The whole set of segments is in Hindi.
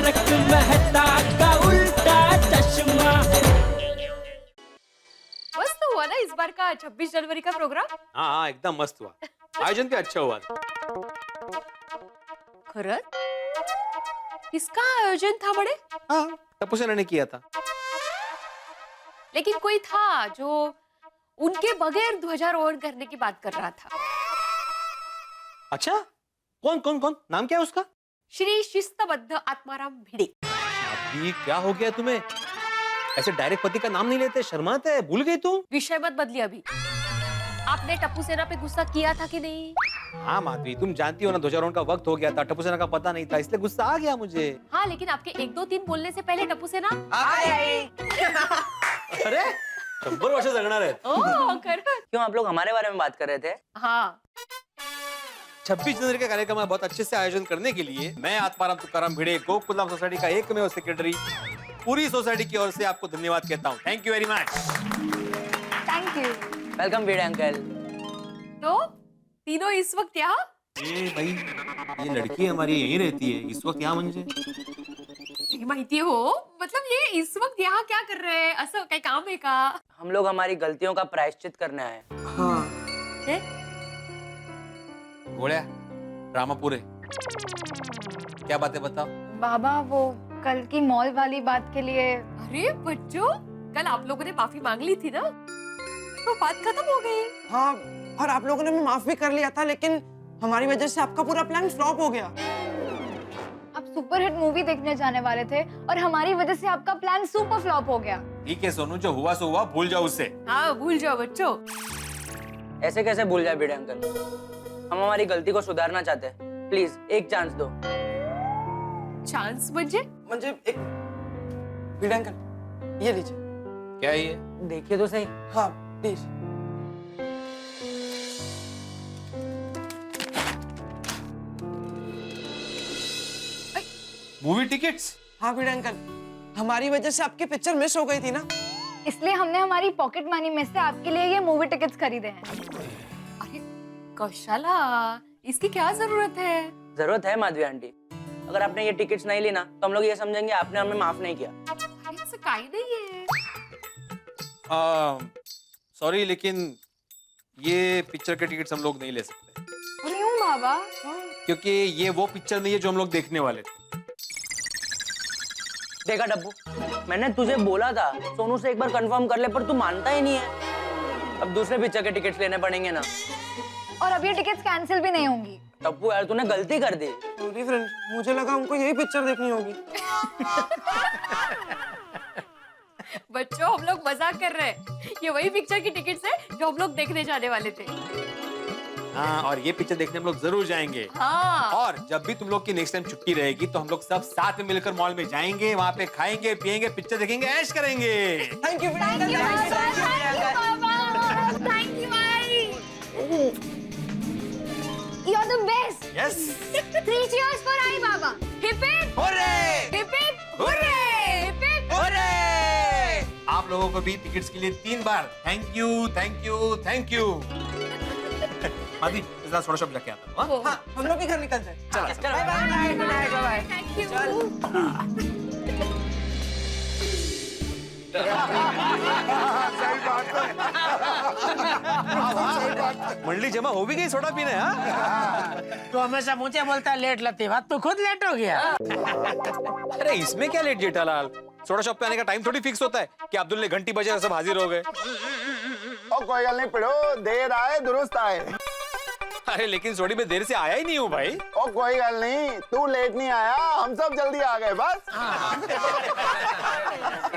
तारक मेहता का उल्टा चश्मा। मस्त हुआ ना इस बार का 26 जनवरी का प्रोग्राम। हाँ हाँ एकदम मस्त हुआ, आयोजन भी अच्छा हुआ। खरंच किसका आयोजन था बड़े? हाँ टप्पू सेना ने किया था। लेकिन कोई था जो उनके बगैर ध्वजारोहण करने की बात कर रहा था। अच्छा कौन कौन कौन, नाम क्या है उसका? श्री शिस्तबद्ध आत्माराम भिड़े। अभी क्या हो गया तुम्हें? ऐसे डायरेक्ट पति का नाम नहीं लेते, शर्माते है, भूल गई तुम? विषय मत बदलिए अभी। आपने टप्पू सेना पे गुस्सा किया था कि नहीं? हाँ माधवी तुम जानती हो ना, ध्वजारोहण का वक्त हो गया था, टप्पू सेना का पता नहीं था, इसलिए गुस्सा आ गया मुझे। हाँ लेकिन आपके 1 2 3 बोलने से पहले टप्पू सेना अरे 100 वर्ष जगणार है। ओह खरंच। क्यों आप लोग हमारे बारे में बात कर रहे थे? हाँ 26 जनवरी का कार्यक्रम है, बहुत अच्छे से आयोजन करने के लिए मैं आत्माराम तुकाराम भिड़े, गोकुलधाम सोसाइटी का एकमेव सेक्रेटरी, पूरी सोसाइटी की ओर से आपको धन्यवाद कहता हूँ। Thank you very much. Thank you. Welcome Bhide uncle. तो तीनों इस वक्त यहाँ? ए भाई ये लड़की हमारी यहीं रहती है इस वक्त यहाँ, म्हणजे माहिती हो मतलब ये इस वक्त यहाँ क्या कर रहे हैं? असं काही काम आहे का? हम लोग हमारी गलतियों का प्रायश्चित करने आए। है? गोळ्या रामापुरे क्या बात है बताओ। बाबा वो कल की मॉल वाली बात के लिए। अरे बच्चों कल आप लोगों ने माफी मांग ली थी ना, तो बात खत्म हो गई। हाँ और आप लोगों ने हमें माफ भी कर लिया था, लेकिन हमारी वजह से आपका पूरा प्लान फ्लॉप हो गया। आप सुपरहिट मूवी देखने जाने वाले थे और हमारी वजह से आपका प्लान सुपर फ्लॉप हो गया। ठीक है सोनू, जो हुआ सो हुआ, भूल जाओ उससे। हाँ भूल जाओ बच्चों। ऐसे कैसे भूल जाए भिड़े अंकल? हम हमारी गलती को सुधारना चाहते हैं, प्लीज एक चांस दो। चांस म्हणजे? म्हणजे एक भिड़े अंकल ये लीजिए। क्या है ये? देखिए तो सही। हाँ प्लीज। Movie tickets? हाँ भिड़े अंकल, हमारी वजह से आपकी पिक्चर मिस हो गई थी ना, इसलिए हमने हमारी पॉकेट मनी में से आपके लिए ये मूवी टिकट्स खरीदे हैं। अरे कौशला इसकी क्या जरूरत है? जरूरत है माधवी आंटी। अगर आपने ये टिकट्स नहीं ली ना तो हम लोग ये समझेंगे आपने हमें माफ नहीं किया। अरे ऐसा काही नहीं है। सॉरी लेकिन ये पिक्चर के टिकट्स हम लोग नहीं ले सकते, क्यों बाबा? क्योंकि ये वो पिक्चर नहीं है जो हम लोग देखने वाले थे। देखा डब्बू, मैंने तुझे बोला था सोनू से एक बार कंफर्म कर ले, पर तू मानता ही नहीं है। अब दूसरे पिक्चर के टिकट्स लेने पड़ेंगे ना। और अब ये टिकट्स कैंसिल भी नहीं होंगी। टप्पू यार तूने गलती कर दी। सॉरी फ्रेंड, मुझे लगा हमको यही पिक्चर देखनी होगी। बच्चों हम लोग मजाक कर रहे हैं, ये वही पिक्चर की टिकट्स है जो हम लोग देखने जाने वाले थे। हाँ और ये पिक्चर देखने हम लोग जरूर जाएंगे। हाँ और जब भी तुम लोग की नेक्स्ट टाइम छुट्टी रहेगी तो हम लोग सब साथ में मिलकर मॉल में जाएंगे, वहाँ पे खाएंगे पिएंगे, पिक्चर देखेंगे, ऐश करेंगे। Thank you Bhide uncle. Thank you भाई। You are the best. Yes 3 cheers for आई बाबा। Hip hip hurray! Hip hip hurray hip hip. आप लोगों को भी टिकट्स के लिए 3 बार thank you thank you thank you. मादी इस बार थोड़ा शॉप जाके आता हूँ। हाँ हम लोग भी घर निकलते हैं। चला bye bye bye bye. Thank you. मंडली जमा हो भी गई सोडा पीने। हाँ तो हमेशा मुझे बोलता है लेट लतीफ, आज तो खुद लेट हो गया। अरे इसमें क्या लेट जेठालाल, सोडा शॉप पे आने का टाइम थोड़ी फिक्स होता है कि अब्दुल ने घंटी बजे और सब हाजिर हो गए। और कोई गल नहीं पढ़ो, देर आए दुरुस्त आए। अरे लेकिन सोडी में देर से आया ही नहीं हूँ भाई। और कोई गल नहीं, तू लेट नहीं आया, हम सब जल्दी आ गए बस।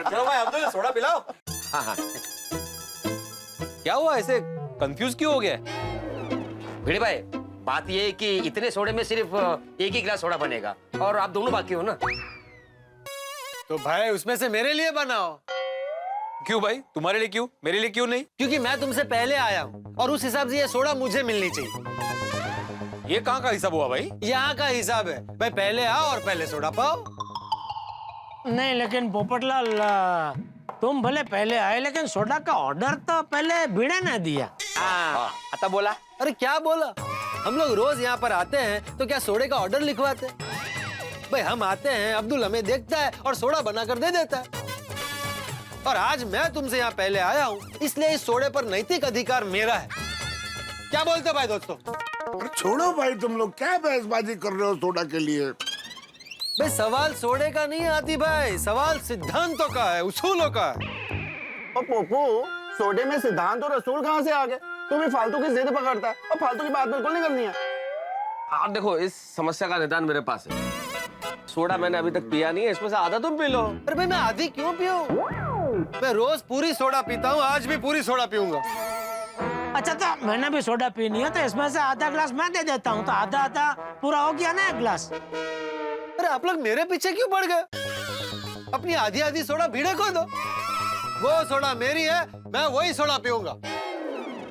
चलो भाई अब्दुल सोडा पिलाओ। हाँ हाँ क्या हुआ, ऐसे कंफ्यूज क्यों हो गया? भिड़े भाई बात ये है कि इतने सोडे में सिर्फ एक ही गिलास सोडा बनेगा और आप दोनों बाकी हो ना। तो भाई उसमें से मेरे लिए बनाओ। क्यों भाई, तुम्हारे लिए क्यों, मेरे लिए क्यों नहीं? क्योंकि मैं तुमसे पहले आया हूँ और उस हिसाब से ये सोडा मुझे मिलनी चाहिए। ये कहाँ का हिसाब हुआ भाई? यहाँ का हिसाब है भाई, पहले आओ और पहले सोडा पाओ। नहीं लेकिन पोपटलाल तुम भले पहले आए लेकिन सोडा का ऑर्डर तो पहले भिड़े ने दिया। आता बोला। अरे क्या बोला, हम लोग रोज यहाँ पर आते हैं तो क्या सोडे का ऑर्डर लिखवाते? भाई हम आते हैं, अब्दुल हमें देखता है और सोडा बनाकर दे देता है। और आज मैं तुमसे यहाँ पहले आया हूँ, इसलिए इस सोडे पर नैतिक अधिकार मेरा है। क्या बोलते हो भाई दोस्तों? अरे छोड़ो भाई, तुम लोग क्या बहसबाजी कर रहे हो सोडा के लिए? भाई सवाल सोडे का नहीं आती भाई, सवाल सिद्धांतों का है, उसूलों का है। और पोपू, सोडे में सिद्धांत और रसूल कहाँ से आ गए? तुम्हें फालतू की जिद पकड़ता है और फालतू की बात बिल्कुल नहीं करनी है। आप देखो, इस समस्या का निदान मेरे पास है। सोडा मैंने अभी तक पिया नहीं है, इसमें से आधा तुम पी लो। अरे भाई मैं आधी क्यों पीऊं? मैं रोज पूरी सोडा पीता हूँ, आज भी पूरी सोडा पीऊंगा। अच्छा तो मैंने भी सोडा पीनी है, तो इसमें से आधा ग्लास मैं दे देता हूँ, तो आधा आधा पूरा हो गया ना एक ग्लास। अरे आप लोग मेरे पीछे क्यों पड़ गए? अपनी आधी आधी सोडा भिड़े को दो। वो सोडा मेरी है, मैं वही सोडा पीऊंगा।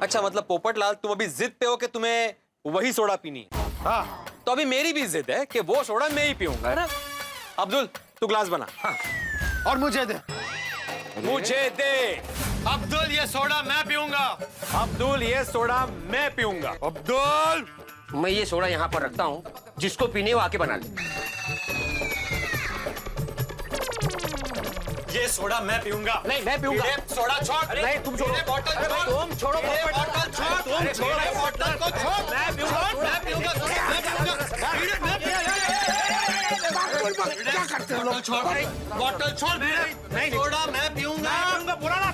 अच्छा, मतलब पोपटलाल तुम अभी जिद पे हो कि तुम्हें वही सोडा पीनी है? हाँ, तो अभी मेरी भी जिद है कि वो सोडा मैं ही पीऊंगा। अब्दुल तू ग्लास बना। हाँ। और मुझे दे। मुझे दे। अब्दुल ये सोडा मैं पीऊंगा। अब्दुल ये सोडा मैं पीऊंगा। अब्दुल मैं ये सोडा यहाँ पर रखता हूँ, जिसको पीने वो आके बना ले। ये सोडा मैं पीऊंगा। नहीं मैं पीऊंगा। सोडा छोड़। नहीं तुम छोड़ो। बॉटल छोड़। तुम छोड़ो बॉटल छोड़। तुम छोड़ो बॉटल को छोड़। मैं पीऊंगा। मैं पीऊंगा सोडा। मैं पीऊंगा। क्या करते हो लोग? छोड़। बॉटल छोड़। नहीं सोडा मैं पीऊंगा। पूरा ना।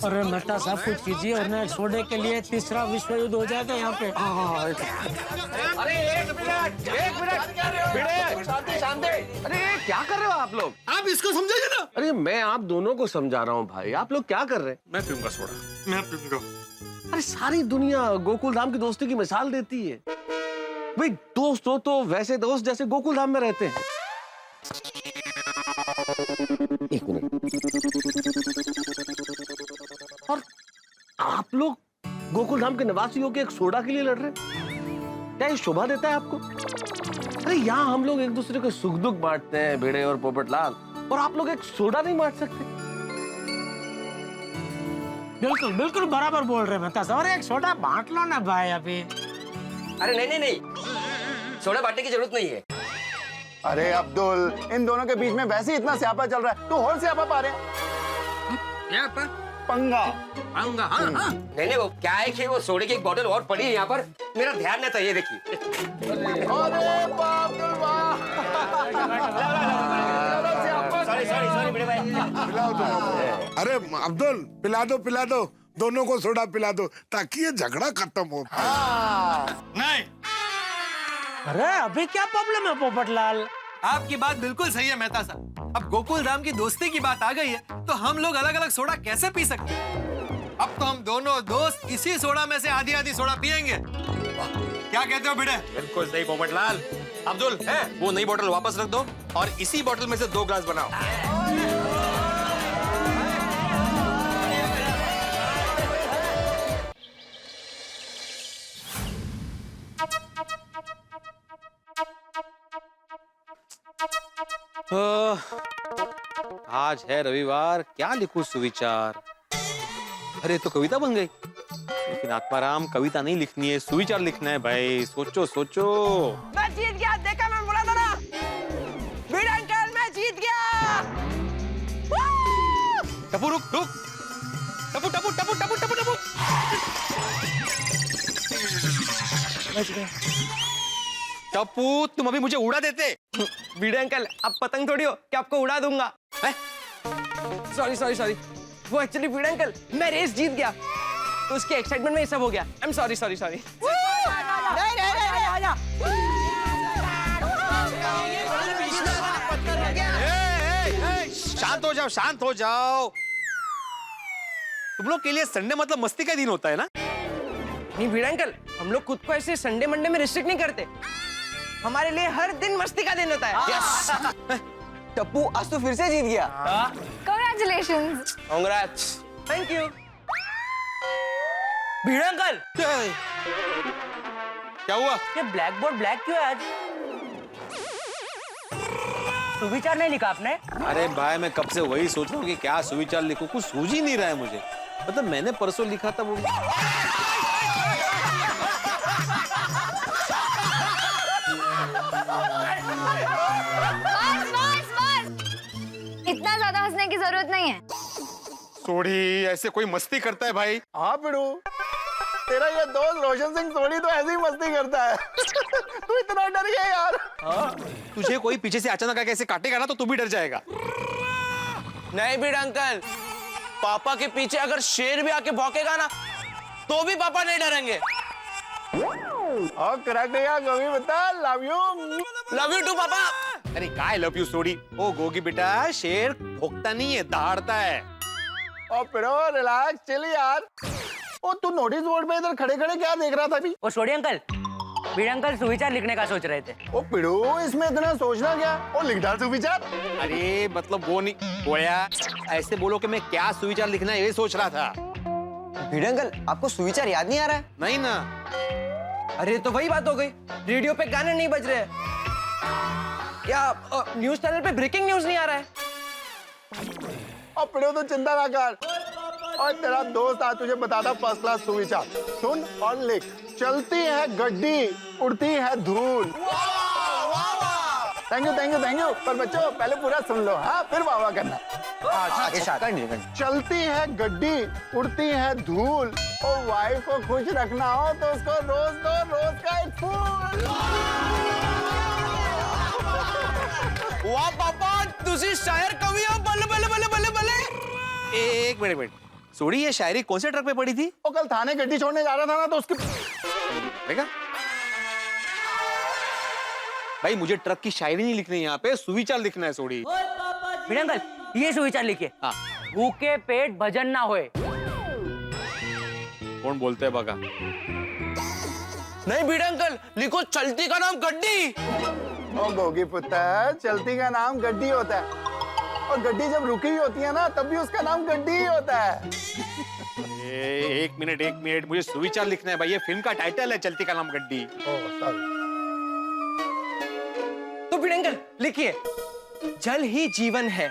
अरे मेहता साहब कुछ कीजिए, वरना सोडे के लिए तीसरा विश्व युद्ध हो जाएगा यहाँ पे। अरे एक मिनट, शांति शांति। अरे क्या कर रहे हो आप लोग? आप इसको समझेंगे ना? अरे मैं आप दोनों को समझा रहा हूँ भाई, आप लोग क्या कर रहे हैं? मैं पीऊंगा सोडा। मैं पीऊंगा। अरे सारी दुनिया गोकुल धाम की दोस्ती की मिसाल देती है। भाई दोस्त हो तो वैसे दोस्त जैसे गोकुल धाम में रहते हैं। एक मिनट। और आप लोग गोकुल धाम के निवासी हो के एक सोडा के लिए लड़ रहे हैं? क्या ये शोभा देता है आपको? अरे यहाँ हम लोग एक दूसरे को सुख दुख बांटते हैं, भिड़े और पोपटलाल, और आप लोग एक सोडा नहीं बांट सकते? बिल्कुल बिल्कुल बराबर बोल रहे मेहता साहब। अरे एक सोडा बांट लो ना भाई अभी। अरे नहीं नहीं नहीं, सोडा बांटने की जरूरत नहीं है। अरे अब्दुल, इन दोनों के बीच में वैसे ही इतना स्यापा चल रहा है, तू और स्यापा पा रहे। पंगा। आऊंगा। हाँ हाँ। नहीं नहीं, वो क्या है कि वो सोडे की एक बोतल और पड़ी है यहाँ पर, मेरा ध्यान नहीं था, ये देखिए। अरे बाप रे बाप। सॉरी बड़े भाई। पिलाओ तुम। अरे अब्दुल पिला दो दोनों को सोडा पिला दो, ताकि ये झगड़ा खत्म हो। नहीं, अरे अभी क्या प्रॉब्लम है पोपटलाल? आपकी बात बिल्कुल सही है मेहता साहब। अब गोकुल धाम की दोस्ती की बात आ गई है, तो हम लोग अलग अलग सोडा कैसे पी सकते हैं? अब तो हम दोनों दोस्त इसी सोडा में से आधी आधी सोडा पियेंगे। क्या कहते हो भिड़े? बिल्कुल सही पोपटलाल। अब्दुल वो नई बोतल वापस रख दो और इसी बोतल में से 2 ग्लास बनाओ। आज है रविवार, क्या लिखूं सुविचार? अरे तो कविता बन गई। लेकिन आत्माराम कविता नहीं लिखनी है, सुविचार लिखना है भाई। सोचो सोचो। मैं जीत गया, देखा मैं बोला था ना। वीर अंकल मैं जीत गया। टपू रुक रुक। टपू टपू टपू टपू टपू टपू। टपू तुम अभी मुझे उड़ा देते। वीर अंकल आप पतंग थोड़ी हो कि आपको उड़ा दूंगा। सॉरी वो एक्चुअली वीर अंकल मैं रेस जीत गया, तो उसके एक्साइटमेंट में ये सब हो गया। I am sorry. शांत हो जाओ। तुम लोग के लिए संडे मतलब मस्ती का दिन होता है ना? नहीं वीर अंकल, हम लोग खुद को ऐसे संडे मंडे में रिस्ट्रिक्ट नहीं करते। हमारे लिए हर दिन मस्ती का दिन होता है। टप्पू आज तो फिर से जीत गया। Congratulations. Congrats. Thank you. Veer uncle क्या हुआ? ये ब्लैक बोर्ड ब्लैक क्यों है आज? सुविचार नहीं लिखा आपने? अरे भाई मैं कब से वही सोच रहा हूँ कि क्या सुविचार लिखूं, कुछ सूझ ही नहीं रहा है मुझे। मतलब मैंने परसों लिखा था वो। बस इतना ज्यादा हंसने की जरूरत नहीं है। सोडी ऐसे कोई मस्ती करता है भाई? हाँ पिड़ू, तेरा ये दोस्त रोशन सिंह सोनी तो ऐसे ही मस्ती करता है। तू इतना डर गया यार? तुझे कोई पीछे से अचानक आके ऐसे काटेगा ना तो तू भी डर जाएगा। नहीं भिड़ अंकल, पापा के पीछे अगर शेर भी आके भौंकेगा ना तो भी पापा नहीं डरेंगे। और करेक्ट है यार गोगी, बता लव यू टू पापा। अरे काय लव यू सोडी? ओ गोगी बेटा, शेर भोंकता नहीं है, दहाड़ता है। और पिड़ो रिलैक्स, चिल यार। ओ तू नोटिस बोर्ड पे इधर खड़े खड़े क्या देख रहा था अभी? वो छोड़िए अंकल, भिड़ अंकल सुविचार लिखने का सोच रहे थे। ओ पिड़ो, इसमें इतना सोचना क्या? ओ लिख डाल सुविचार। अरे मतलब वो नहीं बोया, ऐसे बोलो कि मैं क्या सुविचार लिखना है ये सोच रहा था। भिड़े अंकल, आपको सुविचार याद नहीं आ रहा है? नहीं ना। अरे तो वही बात हो गई, रेडियो पे गाने नहीं बज रहे या न्यूज चैनल पे ब्रेकिंग न्यूज नहीं आ रहा है। और पिड़ो तो चिंता ना कर, और तेरा दोस्त आज तुझे बताता फर्स्ट क्लास सुविचार। सुन और लिख। चलती है गड्डी, उड़ती है धूल। Thank you. पर बच्चों पहले पूरा सुन लो, हाँ फिर वाह वाह करना। चलती है गड्डी, उड़ती है धूल, और वाइफ को खुश रखना हो तो उसको रोज दो रोज का एक फूल। वाह पापा, तुसी शायर कवि हो, बल्ले बल्ले बल्ले बल्ले बल्ले। एक मिनट सोडी, ये शायरी कौन से ट्रक पे पड़ी थी? वो कल थाने गड्डी छोड़ने जा रहा था ना तो उसकी। देखा भाई, मुझे ट्रक की शायरी नहीं लिखनी है, यहाँ पे सुविचार लिखना है सोडी। भिड़ अंकल, ये सुविचार लिखिए। हाँ। भूखे पेट भजन ना होए। कौन बोलते हैं बगा? नहीं भिड़ अंकल, लिखो चलती का नाम गड्डी। ओ गोगी पुत्र, चलती का नाम गड्डी होता है, और गड्डी जब रुकी हुई होती है ना तब भी उसका नाम गड्डी ही होता है। एक मिनट, मुझे सुविचार लिखना है भाई, ये फिल्म का टाइटल है चलती का नाम गड्डी। तो भिड़े अंकल लिखिए, जल ही जीवन है।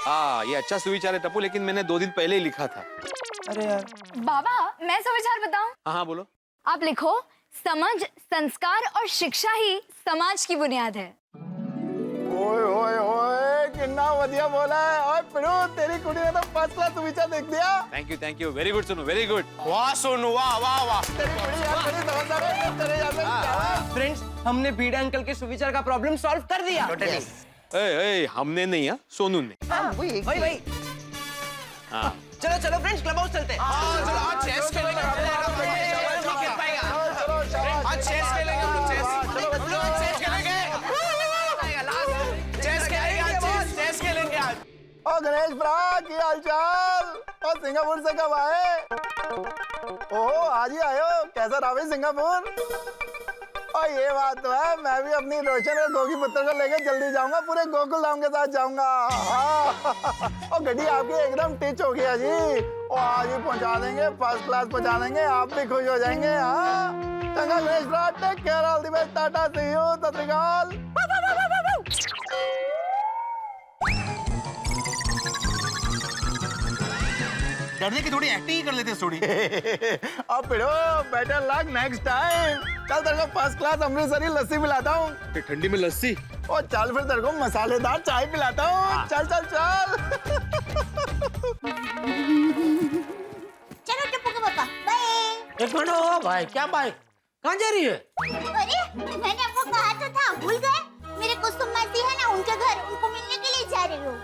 हाँ, ये अच्छा सुविचार है टप्पू, लेकिन मैंने 2 दिन पहले ही लिखा था। अरे यार, बाबा मैं सुविचार बताऊं? हाँ बोलो। आप लिखो, समझ, संस्कार और शिक्षा ही समाज की बुनियाद है। ओए ओए ओए, कितना बढ़िया बोला है। और पिड़ो, तेरी कुड़ी ने तो फर्स्ट क्लास सुविचार देख दिया। Thank you, very good Sonu, very good. वाह सोनू, वाह वाह वाह। तेरी कुड़ी यार बड़ी समझदार है, तेरे जैसे। फ्रेंड्स, हमने भिड़े अंकल के सुविचार का प्रॉब्लम सॉल्व कर दिया। हमने नहीं, सोनू ने। भाई हाँ। चलो फ्रेंड्स, क्लब हाउस चलते हैं। आज चेस खेलेंगे, ओ गणेश भरा, की हालचाल? और सिंगापुर से कब आए? ओहो, आज ही आए हो? कैसा रहा भाई सिंगापुर? और ये बात तो है, मैं भी अपनी रोशन और गोगी पुत्र को लेकर जल्दी जाऊंगा, पूरे गोकुल धाम के साथ जाऊंगा। और गड्डी आपकी एकदम टिच हो गया जी, और आज ही पहुंचा देंगे, फर्स्ट क्लास पहुंचा देंगे, आप भी खुश हो जाएंगे। हाँ, चंगा गणेश भरा, take care, all the best, tata, see you, सत श्री अकाल। डरने की थोड़ी एक्टिंग ही कर लेते सोडी। अब पिड़ो, बेटर लक नेक्स्ट टाइम। चल तेरे को फर्स्ट क्लास अमृतसरी लस्सी पिलाता हूँ। ठंडी में लस्सी? और चल फिर तेरे को मसालेदार चाय पिलाता हूँ। चल चल चल। चलो टप्पू के पापा, बाय। एक मिनट, ओ भाई, क्या बाइक कहाँ जा रही है? अरे मैंने आपको कहा तो था, भूल गए? मेरे कुसुम मासी है ना, उनके घर, उनको मिलने के लिए जा रही हूँ।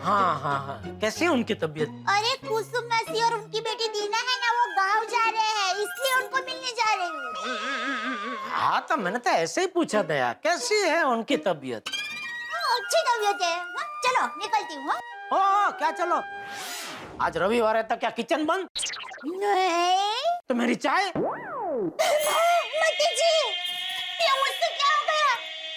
हाँ, कैसी है उनकी तबीयत? अरे कुसुम मासी और उनकी बेटी दीना है ना, वो गांव जा रहे हैं, इसलिए उनको मिलने जा रही हूँ। हाँ तो मैंने तो ऐसे ही पूछा था यार, कैसी है उनकी तबीयत? अच्छी तबीयत है। चलो निकलती हूँ। ओ क्या चलो, आज रविवार है तो क्या किचन बंद? नहीं। तो मेरी चाय? मती जी, ये मुझसे क्या हो गया?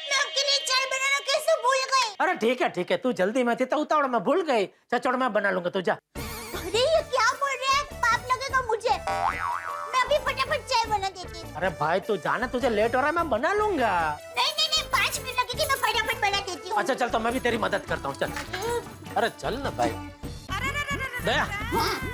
मैं आपके लिए चाय बनाना कैसे भूल गई? अरे ठीक है, तू जल्दी में थी तो उतावड़ में भूल गई। चल मैं बना लूंगा, तू जा। अरे ये क्या बोल रहे हैं? पाप लगेगा मुझे। मैं अभी फटाफट चाय बना देती हूँ। अरे भाई तू जाना, तुझे लेट हो रहा है, मैं बना लूंगा। नहीं 5 मिनट लगेगी, मैं फटाफट बना देती हूँ। अच्छा चल, तो मैं भी तेरी मदद करता हूँ, चल। अरे चल ना भाई। दया,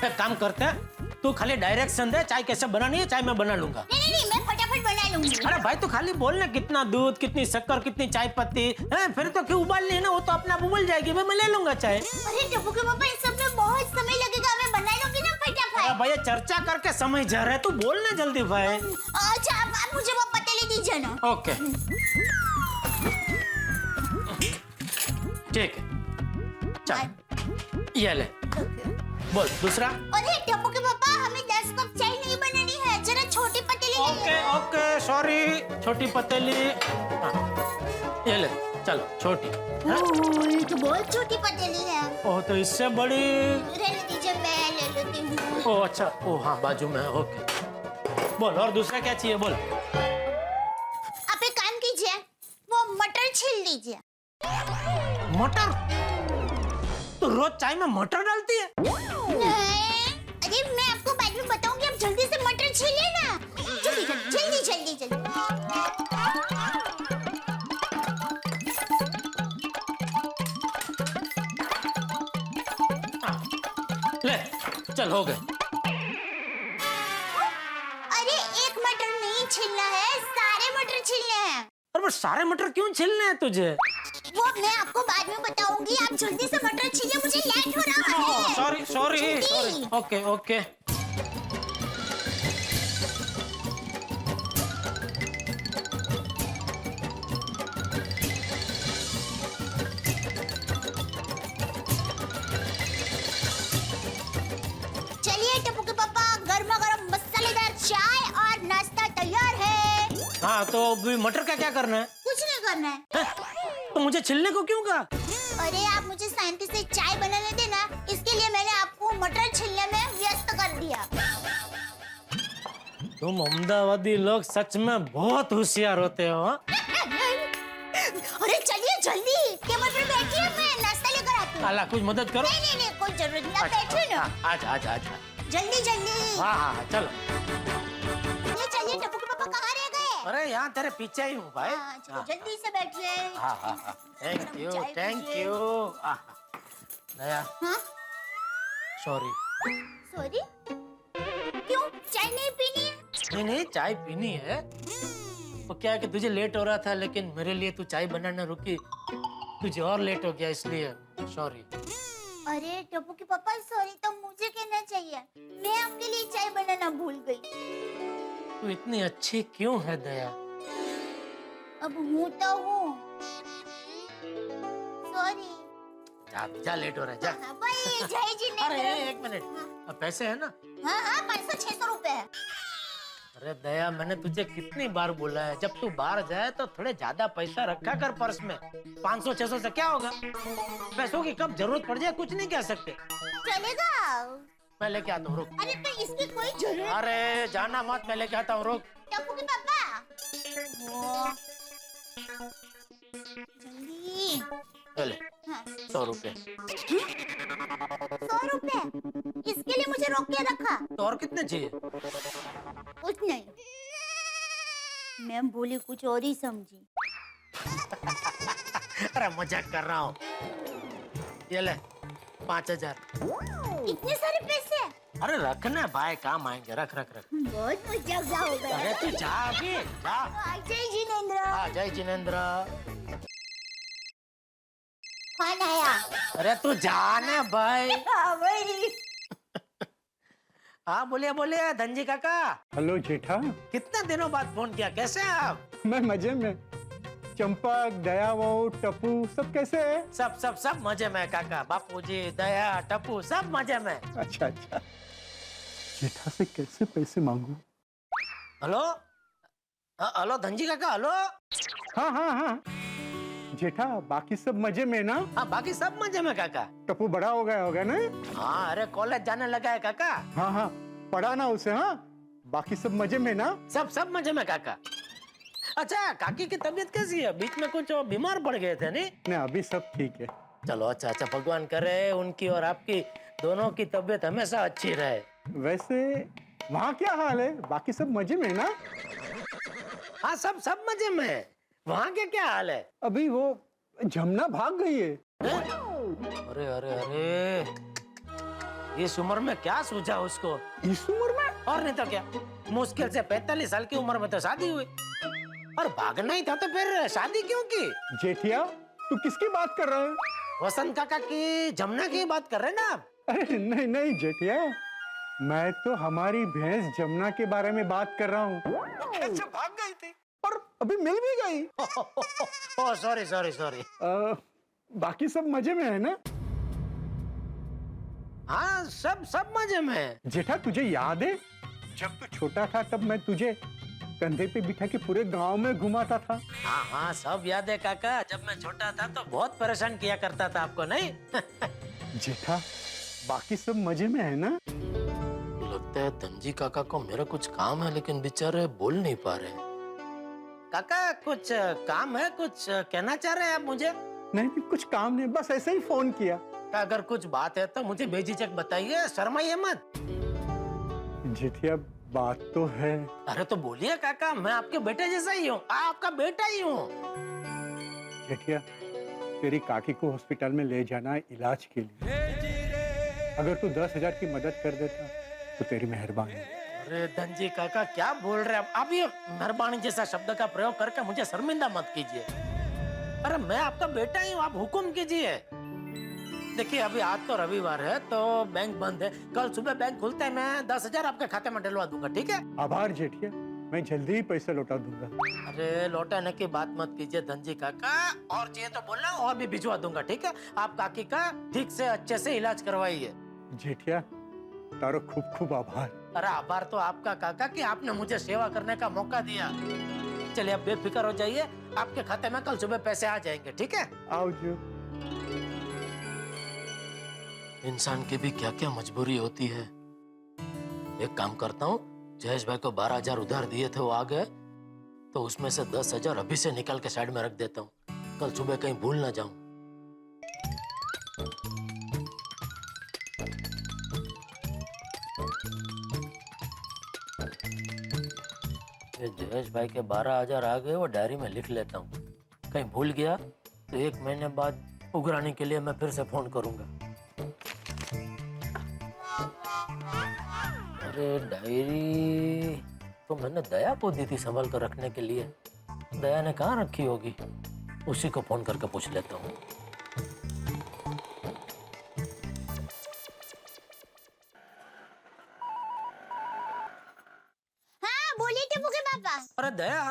एक काम करते हैं, तू खाली डायरेक्शन दे, चाय कैसे बनानी है, चाय मैं बना लूंगा। नहीं मैं फटाफट फटाफट बना लूंगी। अरे भाई तो खाली बोल ना कितना दूध, कितनी शक्कर, कितनी चाय पत्ती है, फिर तो क्यों उबालनी है ना, वो तो अपने आप उबल जाएगी, मैं ले लूंगा चाय। अरे टप्पू के पापा इस सब में बहुत समय लगेगा, मैं बना लूंगी ना फटाफट। भैया चर्चा करके समय जा रहा है, तू बोल ना जल्दी भाई। अच्छा आप मुझे वो पतीली दीजिए ना। ओके ठीक है, चल ये ले, बोल दूसरा। अरे टप्पू के पापा हमें 10 कप चाय नहीं बनानी है, जरा छोटी पतीली ओके ओके सॉरी, छोटी पतीली। ये ले, चलो छोटी। ये तो बहुत छोटी पतीली है। ओह तो इससे बड़ी। रहने दीजिए, मैं ले लेती हूँ। ओह अच्छा, ओह हाँ बाजू में, ओके। बोल और दूसरा क्या चाहिए, बोल। आप एक काम कीजिए, वो मटर छील लीजिए। मटर? तो रोज चाय में मटर डालती है? नहीं, अरे मैं आपको बाद में बताऊंगी, आप जल्दी से मटर छीलिए ना। जल्दी जल्दी जल्दी जल्दी जल्दी। ले चल हो गए। अरे एक मटर नहीं छीलना है, सारे मटर छीलने हैं। अरे वो सारे मटर क्यों छीलने हैं तुझे? वो मैं आपको बाद में बताऊंगी, आप जल्दी से मटर छीलिए, मुझे लेट हो रहा है। सॉरी सॉरी जल्दी। Sorry, okay okay. चलिए टप्पू के पापा, गर्मा गर्म मसालेदार चाय और नाश्ता तैयार है। हाँ तो अभी मटर का क्या करना है? कुछ नहीं करना है। तो मुझे छिलने को क्यों कहा? अरे आप मुझे शांति से चाय बनाने देना, इसके लिए मैंने आपको मटर छीलने में व्यस्त कर दिया। तुम अहमदाबादी लोग सच में बहुत होशियार होते हो। हाँ? अरे चलिए जल्दी, टेबल पर बैठिए, मैं नाश्ता लेकर आती हूँ। अल्लाह कुछ मदद करो। नहीं नहीं नहीं, कोई जरूरत नहीं, आप बैठिए ना। आजा आजा आजा। जल्दी जल्दी। हाँ हाँ चलो। ये चलिए टप्पू के पापा कहाँ रह गए? अरे यहाँ तेरे पीछे ही हूँ भाई। हाँ, चलो जल्दी से बैठिए। हाँ हाँ हाँ, थैंक यू चाय थैंक पीजिए। यू। नया हाँ सॉरी। सॉरी, क्यों चाय नहीं पीनी है? नहीं नहीं चाय पीनी है। वो क्या है कि तुझे लेट हो रहा था, लेकिन मेरे लिए तू चाय बनाने रुकी, तुझे और लेट हो गया, इसलिए सॉरी। अरे टप्पू के पापा सॉरी तो मुझे कहना चाहिए, मैं आपके लिए चाय बनाना भूल गई। तू इतनी अच्छी क्यों है दया? अब हूँ तो हूँ, सॉरी। जा जा, लेट हो रहा है जा। हाँ, भाई जय जी ने। अरे एक मिनट, अब पैसे है ना? हाँ हाँ 500-600 रुपए है। अरे दया, मैंने तुझे कितनी बार बोला है, जब तू बाहर जाए तो थोड़े ज्यादा पैसा रखा कर पर्स में। 500-600 से क्या होगा? पैसों की कब जरूरत पड़ जाए कुछ नहीं कह सकते। चलेगा? मैं लेके आता हूँ, रुक। अरे तो इसकी कोई जरूरत। अरे जाना मत, मैं लेके आता हूँ, रुक। टप्पू के पापा वो जल्दी। ले हाँ। 100 रुपए। 100 रुपए? इसके लिए मुझे रोक के रखा? तो और कितने चाहिए? कुछ नहीं, मैं बोली कुछ और ही समझी। अरे मजाक कर रहा हूँ। ये ले 5000। इतने सारे पैसे? अरे रखना भाई, काम आएंगे, रख रख रख। बहुत मजा हो गया। अरे तू जा अभी जा। जय जिनेंद्र। हाँ जय जिनेंद्र। कौन आया? अरे तू जाना भाई। हाँ भाई। हाँ बोलिए बोलिए धनजी काका। हेलो जेठा। कितने दिनों बाद फोन किया, कैसे हैं आप? मैं मजे में। चंपक, दया, वो टप्पू सब कैसे है? सब सब सब मजे में काका। बापूजी, दया, टप्पू सब मजे में। अच्छा अच्छा। जेठा से कैसे पैसे मांगू? हेलो हेलो धनजी काका, हेलो। हाँ हाँ हाँ जेठा, बाकी सब मजे में ना? हाँ बाकी सब मजे में काका। टप्पू बड़ा हो गया होगा ना? हाँ अरे कॉलेज जाने लगा है काका। हाँ हाँ पढ़ा ना उसे। हाँ बाकी सब मजे में ना? सब सब मजे में काका। अच्छा काकी की तबीयत कैसी है? बीच में कुछ बीमार पड़ गए थे नहीं? नहीं अभी सब ठीक है। चलो अच्छा अच्छा, भगवान करे उनकी और आपकी दोनों की तबीयत हमेशा अच्छी रहे। वैसे वहाँ क्या हाल है? बाकी सब मजे में ना? हाँ सब सब मजे में। वहाँ के क्या हाल है? अभी वो जमुना भाग गई है। अरे अरे अरे, इस उम्र में क्या सूझा उसको? इस उम्र में? और नहीं तो क्या, मुश्किल से 45 साल की उम्र में तो शादी हुई, और भागना ही था तो फिर शादी क्यों की? जेठिया तू किसकी बात कर रहा है? वसंत काका की, जमुना की बात कर रहे हैं ना आप? अरे नहीं नहीं जेठिया, मैं तो हमारी भैंस जमुना के बारे में बात कर रहा हूँ। कैसे भाग गई थी? और अभी मिल भी गई। Oh sorry sorry sorry. बाकी सब मजे में है ना? हाँ सब मजे में है। जेठा तुझे याद है जब तू छोटा था तब मैं तुझे कंधे पे बिठा के पूरे गांव में घुमाता था? हाँ सब याद है काका, जब मैं छोटा था तो बहुत परेशान किया करता था आपको, नहीं? जेठा बाकी सब मजे में है ना? लगता है धनजी काका को मेरा कुछ काम है, लेकिन बेचारे बोल नहीं पा रहे। काका कुछ काम है, कुछ कहना चाह रहे हैं आप मुझे? नहीं कुछ काम नहीं, बस ऐसे ही फोन किया। अगर कुछ बात है तो मुझे बेझिझक बताइए, शर्माइए मत। जेठिया बात तो है। अरे तो बोलिए काका, मैं आपके बेटे जैसा ही हूँ, आपका बेटा ही हूँ। जेठिया तेरी काकी को हॉस्पिटल में ले जाना है इलाज के लिए, अगर तू 10,000 की मदद कर देता तो तेरी मेहरबानी। अरे धनजी काका क्या बोल रहे हैं आप? ये मेहरबानी जैसा शब्द का प्रयोग करके मुझे शर्मिंदा मत कीजिए। अरे मैं आपका बेटा ही हूँ, आप हुक्म कीजिए। देखिए अभी आज तो रविवार है तो बैंक बंद है, कल सुबह बैंक खुलता है, मैं 10,000 आपके खाते में डलवा दूंगा, ठीक है? आभार जेठिया, मैं जल्दी ही पैसे लौटा दूंगा। अरे लौटाने की बात मत कीजिए धनजी काका, और चाहिए तो बोलना और भी भिजवा दूंगा, ठीक है? आप काकी का ठीक से अच्छे से इलाज करवाइए। जेठिया तारो खूब खूब आभार। अरे आभार तो आपका काका कि आपने मुझे सेवा करने का मौका दिया। चलिए आप बेफिक्र हो जाइए, आपके खाते में कल सुबह पैसे आ जाएंगे, ठीक है? आओ जो। इंसान की भी क्या क्या मजबूरी होती है। एक काम करता हूँ, जयेश भाई को 12,000 उधार दिए थे, वो आ गए तो उसमें से 10,000 अभी से निकाल के साइड में रख देता हूँ, कल सुबह कहीं भूल ना जाऊं। जयेश भाई के 12,000 आ गए, वो डायरी में लिख लेता हूँ, कहीं भूल गया तो 1 महीने बाद उगराने के लिए मैं फिर से फोन करूंगा। अरे डायरी तो मैंने दया को दी थी संभाल कर रखने के लिए, दया ने कहाँ रखी होगी, उसी को फोन करके पूछ लेता हूँ। अरे दया,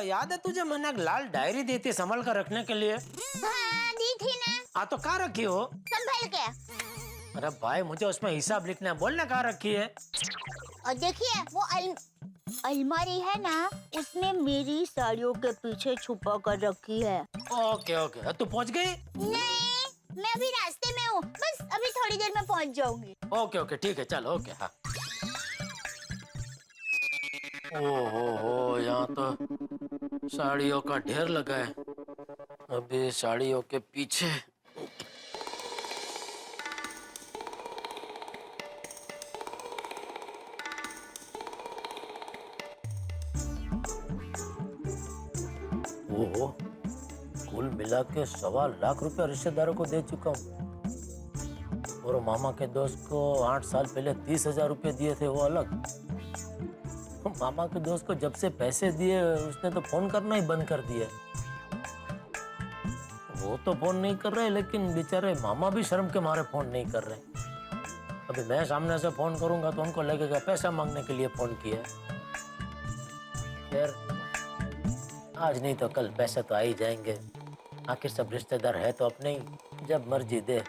याद है तुझे मैंने एक लाल डायरी दी थी संभाल कर रखने के लिए? हाँ, दी थी ना। हाँ तो कहाँ रखी हो? संभाल के। अरे भाई मुझे उसमें हिसाब लिखना है, बोलना कहाँ रखी है? और देखिए वो अलमारी है ना, उसमें मेरी साड़ियों के पीछे छुपा कर रखी है। ओके ओके, तू पहुँच गई? नहीं, मैं अभी रास्ते में हूँ, बस अभी थोड़ी देर में पहुँच जाऊंगी। ओके ओके ठीक है, चलो ओके। हाँ ओहो, यहाँ तो साड़ियों का ढेर लगा है। अभी साड़ियों के पीछे ओहो, कुल मिला के 1.25 लाख रुपया रिश्तेदारों को दे चुका हूँ, और मामा के दोस्त को 8 साल पहले 30,000 रुपये दिए थे, वो अलग। मामा के दोस्त को जब से पैसे दिए उसने तो फोन करना ही बंद कर दिया। वो तो फोन नहीं कर रहे, लेकिन बेचारे मामा भी शर्म के मारे फोन नहीं कर रहे। अभी मैं सामने से फोन करूंगा तो उनको लगेगा पैसा मांगने के लिए फोन किया। खैर आज नहीं तो कल पैसे तो आ ही जाएंगे, आखिर सब रिश्तेदार है तो अपने ही, जब मर्जी दे,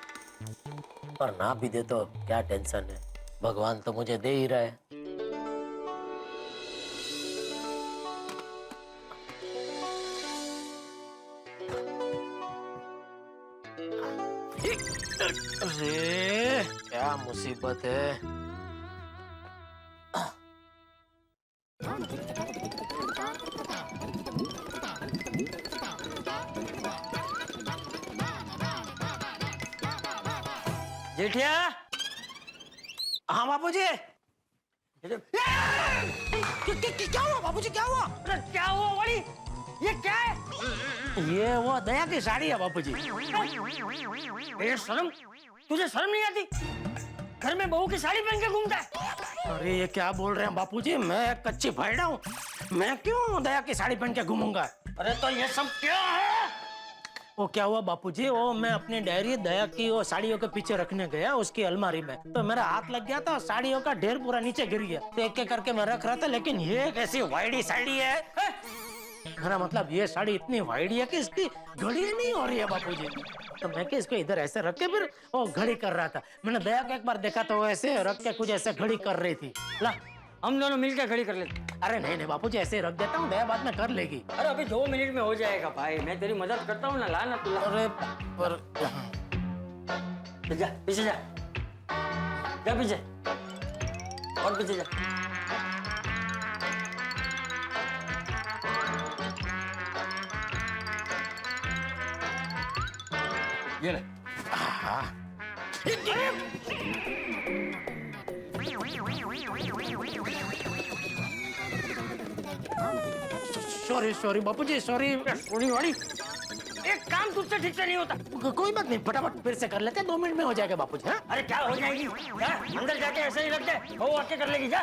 और ना भी दे तो क्या टेंशन है, भगवान तो मुझे दे ही रहा है। अरे क्या मुसीबत है। जेठिया, हाँ बापूजी। क्या हुआ बापूजी, क्या हुआ? अरे क्या हुआ वाली, ये क्या है? ये वो दया की साड़ी है बापूजी। ये शर्म, तुझे शर्म नहीं आती? घर में बहू की साड़ी पहन के घूमता है। अरे ये क्या बोल रहे हैं बापूजी, मैं कच्ची फाइडा हूँ, मैं क्यों दया की साड़ी पहन के घूमूंगा? अरे तो ये सब क्या है? वो क्या हुआ बापूजी, वो मैं अपनी डायरी दया की वो साड़ियों के पीछे रखने गया उसकी अलमारी में, तो मेरा हाथ लग गया था, साड़ियों का ढेर पूरा नीचे गिर गया। तो एक एक करके मैं रख रहा था, लेकिन ये कैसी वाइडी साड़ी है? मेरा मतलब ये साड़ी इतनी वाइडी है कि इसकी घड़ी नहीं हो रही है बापूजी। तो मैं इसको इधर ऐसे रख के फिर वो घड़ी कर रहा था। मैंने दया को एक बार देखा तो वो ऐसे रख के कुछ ऐसे घड़ी कर रही थी। ला हम दोनों मिलकर घड़ी कर लेते। अरे नहीं नहीं बापूजी, ऐसे रख देता हूँ, दया बाद में कर लेगी। अरे अभी 2 मिनट में हो जाएगा भाई, मैं तेरी मदद करता हूँ ना, ला ना तू। अरे पर जा पीछे जा, जा पीछे और पीछे जा। ये ले। सॉरी सॉरी बापूजी, सॉरी। एक काम तुझसे ठीक से नहीं होता। कोई बात नहीं, फटाफट फिर से कर लेते हैं, 2 मिनट में हो जाएगा बापूजी। हाँ? अरे क्या हो जाएगी, जा अंदर जाके ऐसे ही रख दे, वो आके कर लेगी। जा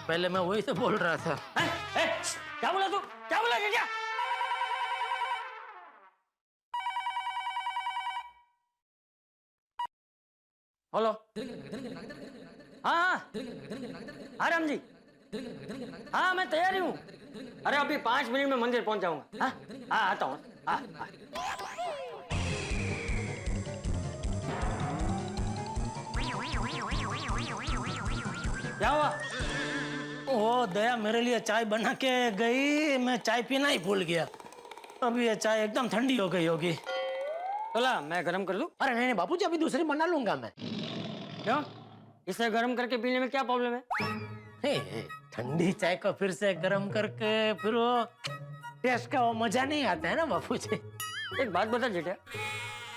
पहले मैं वही तो बोल रहा था। क्या बोला तू, क्या बोला? क्या हेलो? हाँ हाँ राम जी, हाँ मैं तैयार ही हूँ। अरे अभी 5 मिनट में मंदिर पहुंच जाऊंगा। हाँ हाँ आता हूँ। हाँ क्या हुआ? ओ दया मेरे लिए चाय बना के गई, मैं चाय पीना ही भूल गया। अभी ये चाय एकदम ठंडी हो गई होगी। बोला मैं गरम कर लूं? अरे नहीं नहीं बापूजी, अभी दूसरी बना लूंगा मैं। क्यों? इसे गरम करके पीने में क्या प्रॉब्लम है? ठंडी चाय को फिर से गरम करके फिर वो टेस्ट का वो मजा नहीं आता है ना बापूजी। एक बात बता जेठा,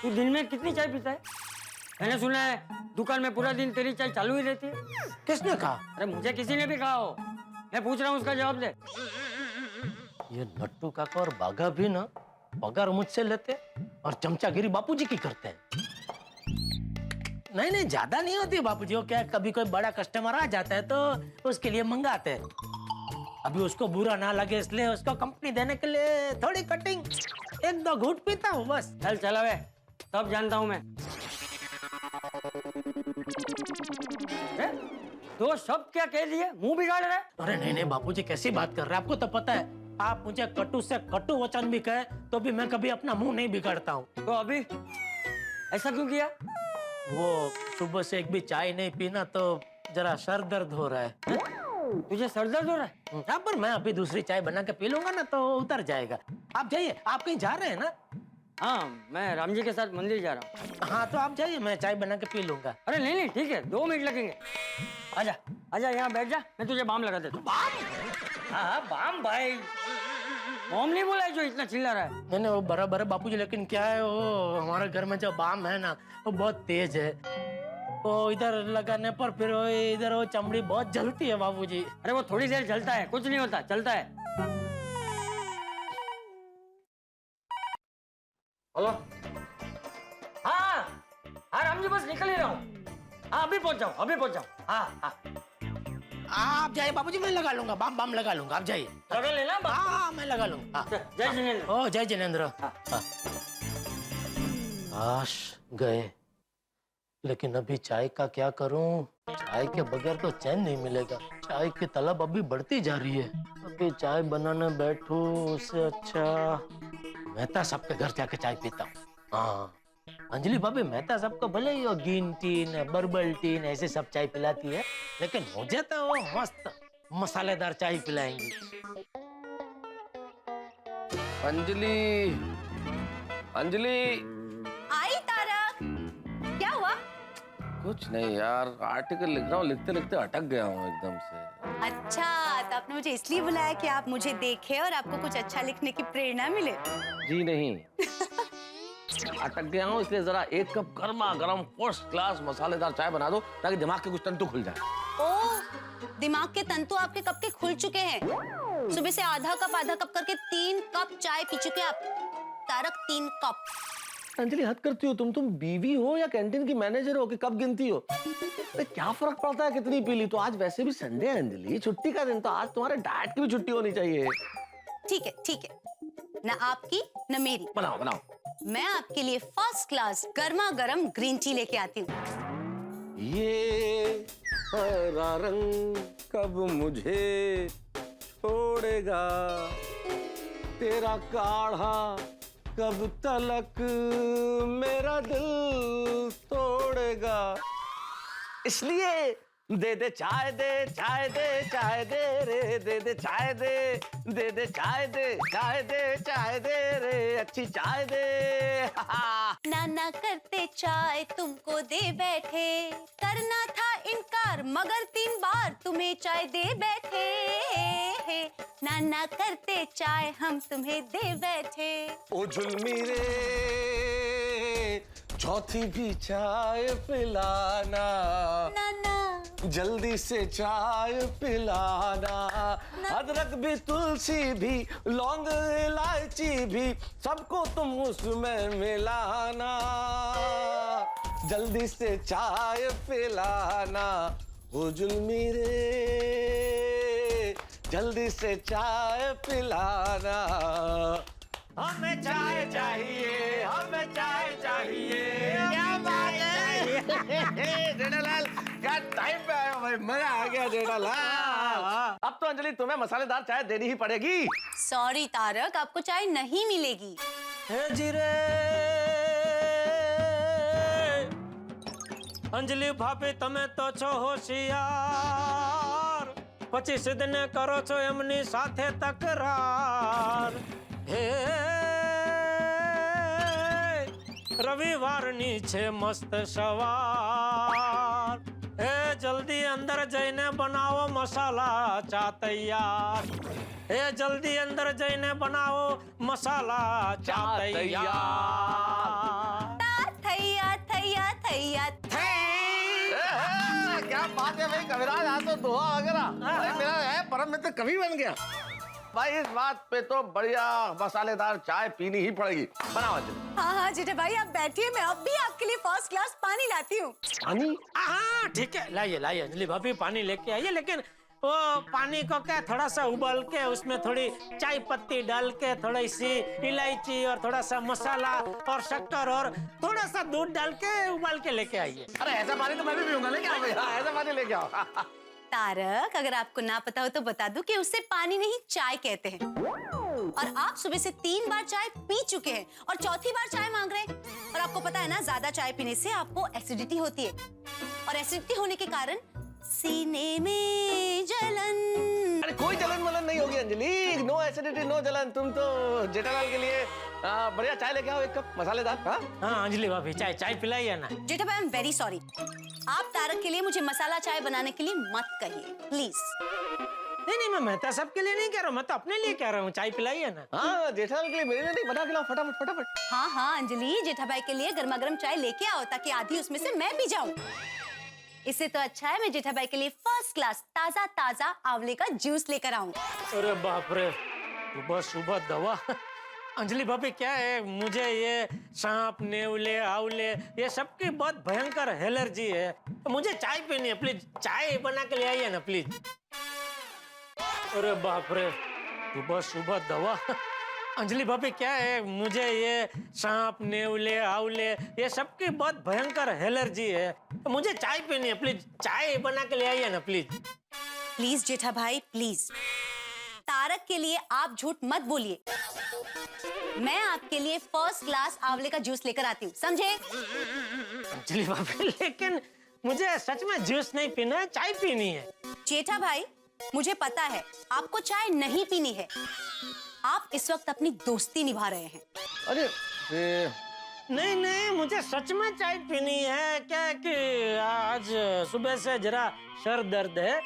तू दिन में कितनी चाय पीता है? मैंने सुना है दुकान में पूरा दिन तेरी चाय चालू ही रहती है। किसने कहा? अरे मुझे किसी ने भी कहा हो, मैं पूछ रहा हूँ, उसका जवाब दे। ये नट्टू काका और बाघा भी ना पगार मुझसे लेते और चमचागिरी बापूजी की करते हैं। नहीं नहीं ज्यादा नहीं होती है बापूजी, वो क्या कभी कोई बड़ा कस्टमर आ जाता है तो उसके लिए मंगाते हैं। अभी उसको बुरा ना लगे इसलिए उसको कंपनी देने के लिए थोड़ी कटिंग 1-2 घूंट पीता हूँ बस। चल चला वे, सब जानता हूँ मैं। तो सब क्या कह दिए, मुंह बिगाड़ रहा है? अरे नहीं नहीं बापूजी, कैसी बात कर रहे हैं? आपको तो पता है, आप मुझे कटु से कटु वचन भी कहे तो भी मैं कभी अपना मुंह नहीं बिगाड़ता हूँ। तो अभी ऐसा क्यों किया? वो सुबह से एक भी चाय नहीं पीना तो जरा सर दर्द हो रहा है। तुझे सर दर्द हो रहा है? हाँ, पर मैं अभी दूसरी चाय बना के पी लूंगा ना तो उतर जाएगा। आप जाइए, आप कहीं जा रहे हैं ना? हाँ मैं राम जी के साथ मंदिर जा रहा हूँ। हाँ तो आप जाइए, मैं चाय बना के पी लूंगा। अरे नहीं नहीं ठीक है, 2 मिनट लगेंगे। आजा आजा यहाँ बैठ जा, मैं तुझे बाम लगा देता हूँ। बाम? हाँ बाम भाई, बाम नहीं बोला है जो इतना चिल्ला रहा है। नहीं नहीं वो बराबर है बापूजी, लेकिन क्या है वो हमारे घर में जो बाम है ना वो बहुत तेज है, वो इधर लगाने पर फिर वो इधर वो चमड़ी बहुत जलती है बापूजी। अरे वो थोड़ी देर जलता है, कुछ नहीं होता, चलता है। हेलो? हाँ हाँ राम जी बस निकल ही रहा हूँ। हाँ अभी पहुंच जाऊँ, अभी पहुंच जाऊँ। हाँ हाँ आप जाइए बापूजी, मैं लगा लूंगा, बाम बाम लगा लूंगा, आप जाइए। लगा लेना। हाँ मैं लगा लूंगा। हाँ। जय जिनेंद्र। ओ जय जिनेंद्र। काश गए, लेकिन अभी चाय का क्या करूं? चाय के बगैर तो चैन नहीं मिलेगा। चाय की तलब अभी बढ़ती जा रही है। अभी चाय बनाने बैठूं उससे अच्छा मेहता साहब के घर जाके चाय पीता हूँ। हाँ अंजलि भाभी मेहता साहब को भले ही ग्रीन टी न बर्बल टी न ऐसे सब चाय पिलाती है, लेकिन मुझे तो वो मस्त मसालेदार चाय पिलाएंगी। अंजलि, अंजलि। आई तारक, क्या हुआ? कुछ नहीं यार, आर्टिकल लिख रहा हूँ, लिखते लिखते अटक गया हूँ एकदम से। अच्छा, तो आपने मुझे इसलिए बुलाया कि आप मुझे देखें और आपको कुछ अच्छा लिखने की प्रेरणा मिले? जी नहीं, अटक गया हूँ इसलिए जरा 1 कप गर्मा गर्म फर्स्ट क्लास मसालेदार चाय बना दो ताकि दिमाग के कुछ तंतु खुल जाए। ओह, दिमाग के तंतु आपके कब के खुल चुके हैं। सुबह से आधा कप करके 3 कप चाय पी चुके आप। तारक 3 कप। अंजलि हद करती हो तुम बीवी हो या कैंटीन की मैनेजर हो कि कब गिनती हो? अरे क्या फर्क पड़ता है कितनी पी ली? तो आज वैसे भी संडे है अंजलि, छुट्टी का दिन, तो आज तुम्हारे डाइट की भी छुट्टी होनी चाहिए। ठीक है, ना आपकी न मेरी। बनाओ बनाओ। मैं आपके लिए फर्स्ट क्लास गर्मा गर्म ग्रीन टी लेके आती हूँ। ये हरा रंग कब मुझे छोड़ेगा, तेरा काढ़ा कब तलक मेरा दिल तोड़ेगा। इसलिए दे दे चाय दे, चाय दे, चाय दे रे, दे दे चाय दे, दे दे चाय दे, चाय दे, चाय दे रे, अच्छी चाय दे। नाना करते चाय तुमको दे बैठे, करना था इनकार मगर 3 बार तुम्हें चाय दे बैठे। नाना करते चाय हम तुम्हें दे बैठे। ओ जुल्मी रे चौथी भी चाय पिलाना, नाना जल्दी से चाय पिलाना। अदरक भी, तुलसी भी, लौंग इलायची भी, सबको तुम उसमें मिलाना। जल्दी से चाय पिलाना, ओ जुल्मी रे जल्दी से चाय पिलाना। हमें चाय चाहिए, हमें चाय चाहिए। क्या बात है जेठालाल, क्या टाइम पे आए हो भाई, मजा आ गया जेठालाल। अब तो अंजलि तुम्हें मसालेदार चाय देनी ही पड़ेगी। सॉरी तारक, आपको चाय नहीं मिलेगी। जीरे अंजलि भाभी तमे तो छो होशियार, 25 दिन करो छो एमनी साथे तकरार। हे रविवार नीचे मस्त सवार, हे जल्दी अंदर जईने बनाओ मसाला चा तैयार। हे जल्दी अंदर जईने बनाओ मसाला चा तैयार। थैया थैया थैया क्या बात है भाई कविराज, आज तो दोहा वगैरह मेरा है परम मित्र कवि बन गया भाई। इस बात पे तो बढ़िया मसालेदार चाय पीनी ही पड़ेगी। बनाओ अंजलि। हाँ जेठा भाई आप बैठिए, मैं अब भी आपके लिए फर्स्ट क्लास पानी लाती हूँ। पानी? हाँ ठीक है, लाइए लाइए अंजलि भाभी पानी लेके आइए, लेकिन वो पानी को क्या थोड़ा सा उबाल के उसमें थोड़ी चाय पत्ती डाल के, थोड़ी सी इलायची और थोड़ा सा मसाला और शक्कर और थोड़ा सा दूध डाल के उबाल के लेके आइए। अरे ऐसा पानी तो मैं भी पीऊंगा, लेके आओ भैया, ऐसा पानी लेके आओ। तारक अगर आपको ना पता हो तो बता दूं कि उससे पानी नहीं चाय कहते हैं। और आप सुबह से 3 बार चाय पी चुके हैं और चौथी बार चाय मांग रहे हैं। और आपको पता है ना, ज्यादा चाय पीने से आपको एसिडिटी होती है और एसिडिटी होने के कारण सीने में जलन। अरे कोई जलन वलन नहीं होगी अंजलि, नो एसिडिटी नो जलन। तुम तो जेठालाल के लिए बढ़िया चाय लेके आओ, 1 कप मसालेदार। हाँ अंजलि भाभी चाय चाय पिलाइए ना। जेठा भाई आई एम वेरी सॉरी, आप तारक के लिए मुझे मसाला चाय बनाने के लिए मत कहिए प्लीज। नहीं मैं मेहता साहब के लिए नहीं कह रहा हूँ, मैं तो अपने लिए कह रहा हूँ, चाय पिलाइए ना। हाँ जेठालाल के लिए, मेरे लिए नहीं, बना के लाओ फटाफट फटाफट। हाँ अंजलि, जेठा भाई के लिए गर्मा गर्म चाय लेके आओ ताकि आधी उसमें से मैं पी जाऊं। इससे तो अच्छा है मैं जेठा भाई के लिए फर्स्ट क्लास ताजा ताजा आंवले का जूस लेकर आऊं। अरे बाप रे, सुबह सुबह दवा। अंजलि भाभी क्या है, मुझे ये सांप नेवले आंवले ये सबकी बहुत भयंकर एलर्जी है, तो मुझे चाय पीनी है, प्लीज चाय बना के ले आइए ना प्लीज। अरे बाप रे, सुबह सुबह दवा। अंजलि भाभी क्या है, मुझे ये सांप नेवले आंवले ये सबकी बहुत भयंकर एलर्जी है, तो मुझे चाय पीनी है, प्लीज चाय बना के ले आइए ना प्लीज। प्लीज जेठा भाई प्लीज, तारक के लिए आप झूठ मत बोलिए। मैं आपके लिए फर्स्ट क्लास आंवले का जूस लेकर आती हूँ, समझे? अंजलि भाभी लेकिन मुझे सच में जूस नहीं पीना है, चाय पीनी है। जेठा भाई मुझे पता है आपको चाय नहीं पीनी है, आप इस वक्त अपनी दोस्ती निभा रहे हैं। अरे नहीं मुझे सच में चाय पीनी है। क्या कि आज सुबह से जरा सर दर्द है,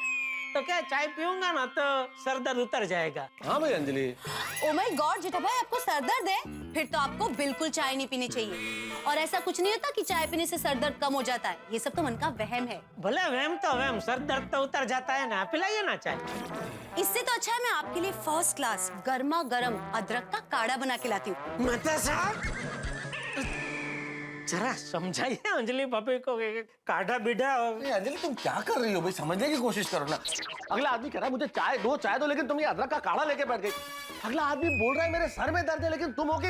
तो क्या चाय पीऊंगा ना तो सर दर्द उतर जाएगा। हाँ भाई अंजलि। ओ माय गॉड जेठा भाई, आपको सर दर्द है? फिर तो आपको बिल्कुल चाय नहीं पीनी चाहिए। और ऐसा कुछ नहीं होता कि चाय पीने से सर दर्द कम हो जाता है, ये सब तो मन का वहम है। भले वहम तो वहम, सर दर्द तो उतर जाता है ना, पिलाइए ना चाय। इससे तो अच्छा है मैं आपके लिए फर्स्ट क्लास गर्मा गर्म अदरक का काढ़ा बना के लाती हूँ। मेहता साहब जरा समझाइए अंजलि भाभी को काढ़ा बीढ़ा। अंजलि तुम क्या कर रही हो भाई, समझने की कोशिश करो ना। अगला आदमी कह रहा है मुझे चाय दो, लेकिन तुम ये अदरक का काढ़ा लेके बैठ गई। अगला आदमी बोल रहा है मेरे सर में दर्द है, लेकिन तुम हो कि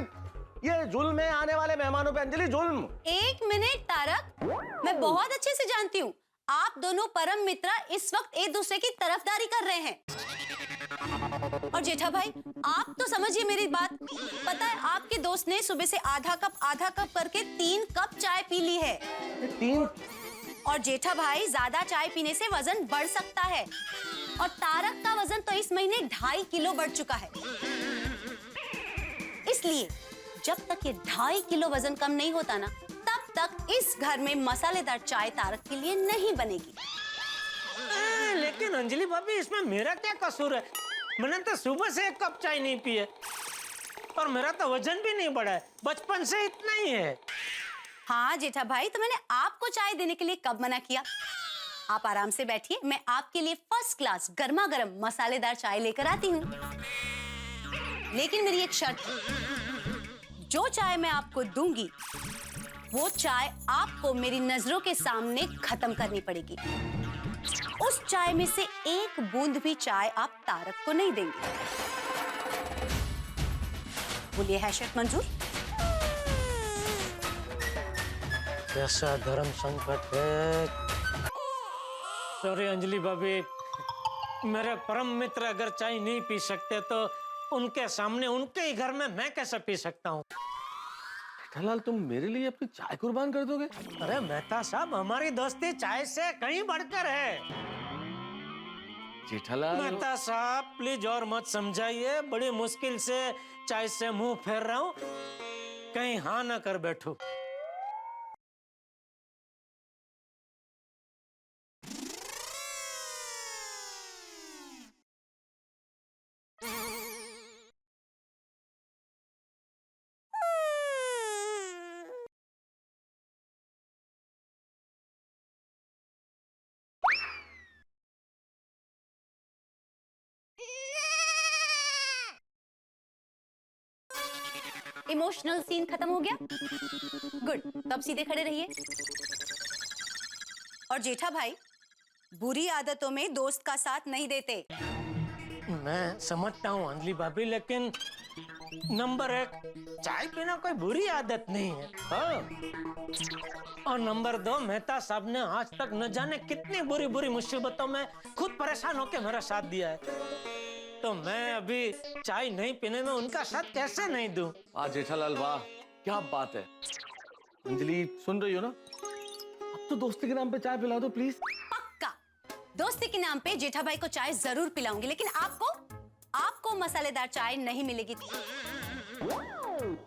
ये जुल्म है आने वाले मेहमानों पे। अंजलि जुल्म। एक मिनट तारक, मैं बहुत अच्छे से जानती हूँ आप दोनों परम मित्र इस वक्त एक दूसरे की तरफदारी कर रहे हैं। और जेठा भाई, आप तो समझिए मेरी बात। पता है आपके दोस्त ने सुबह से आधा कप करके 3 कप चाय पी ली है। 3? और जेठा भाई, ज्यादा चाय पीने से वजन बढ़ सकता है। और तारक का वजन तो इस महीने 2.5 किलो बढ़ चुका है। इसलिए जब तक ये 2.5 किलो वजन कम नहीं होता ना, तब तक इस घर में मसालेदार चाय तारक के लिए नहीं बनेगी। लेकिन अंजलि भाभी, इसमें मेरा क्या कसूर है? मैंने तो सुबह से 1 कप चाय नहीं पी है और मेरा तो वजन भी नहीं बढ़ा है, बचपन से इतना ही है। हाँ जेठा भाई, तो मैंने आपको चाय देने के लिए कब मना किया? आप आराम से बैठिए, मैं आपके लिए फर्स्ट क्लास गर्मा गर्म मसालेदार चाय लेकर आती हूँ। लेकिन मेरी एक शर्त है, जो चाय मैं आपको दूंगी वो चाय आपको मेरी नजरों के सामने खत्म करनी पड़ेगी। उस चाय में से 1 बूंद भी चाय आप तारक को नहीं देंगे। बोलिए, है शर्त मंजूर? कैसा धर्म संकट है। सॉरी अंजलि भाभी, मेरे परम मित्र अगर चाय नहीं पी सकते तो उनके सामने, उनके ही घर में मैं कैसे पी सकता हूँ? जेठालाल, तुम मेरे लिए अपनी चाय कुर्बान कर दोगे? अरे मेहता साहब, हमारी दोस्ती चाय से कहीं बढ़कर है। जेठालाल। मेहता साहब प्लीज और मत समझाइए, बड़ी मुश्किल से चाय से मुंह फेर रहा हूँ, कहीं हाँ ना कर बैठो। इमोशनल सीन खत्म हो गया? गुड, तब सीधे खड़े रहिए। और जेठा भाई, बुरी आदतों में दोस्त का साथ नहीं देते। मैं समझता हूँ अंजलि भाभी, लेकिन नंबर 1, चाय पीना कोई बुरी आदत नहीं है। हाँ। और नंबर 2, मेहता साहब ने आज तक न जाने कितनी बुरी बुरी मुसीबतों में खुद परेशान होकर मेरा साथ दिया है, तो मैं अभी चाय नहीं पीने में उनका साथ कैसे नहीं दूं? वाह जेठालाल, वाह क्या बात है। अंजलि सुन रही हो ना? अब तो दोस्ती के नाम पे चाय पिला दो प्लीज। पक्का दोस्ती के नाम पे जेठा भाई को चाय जरूर पिलाऊंगी, लेकिन आपको मसालेदार चाय नहीं मिलेगी।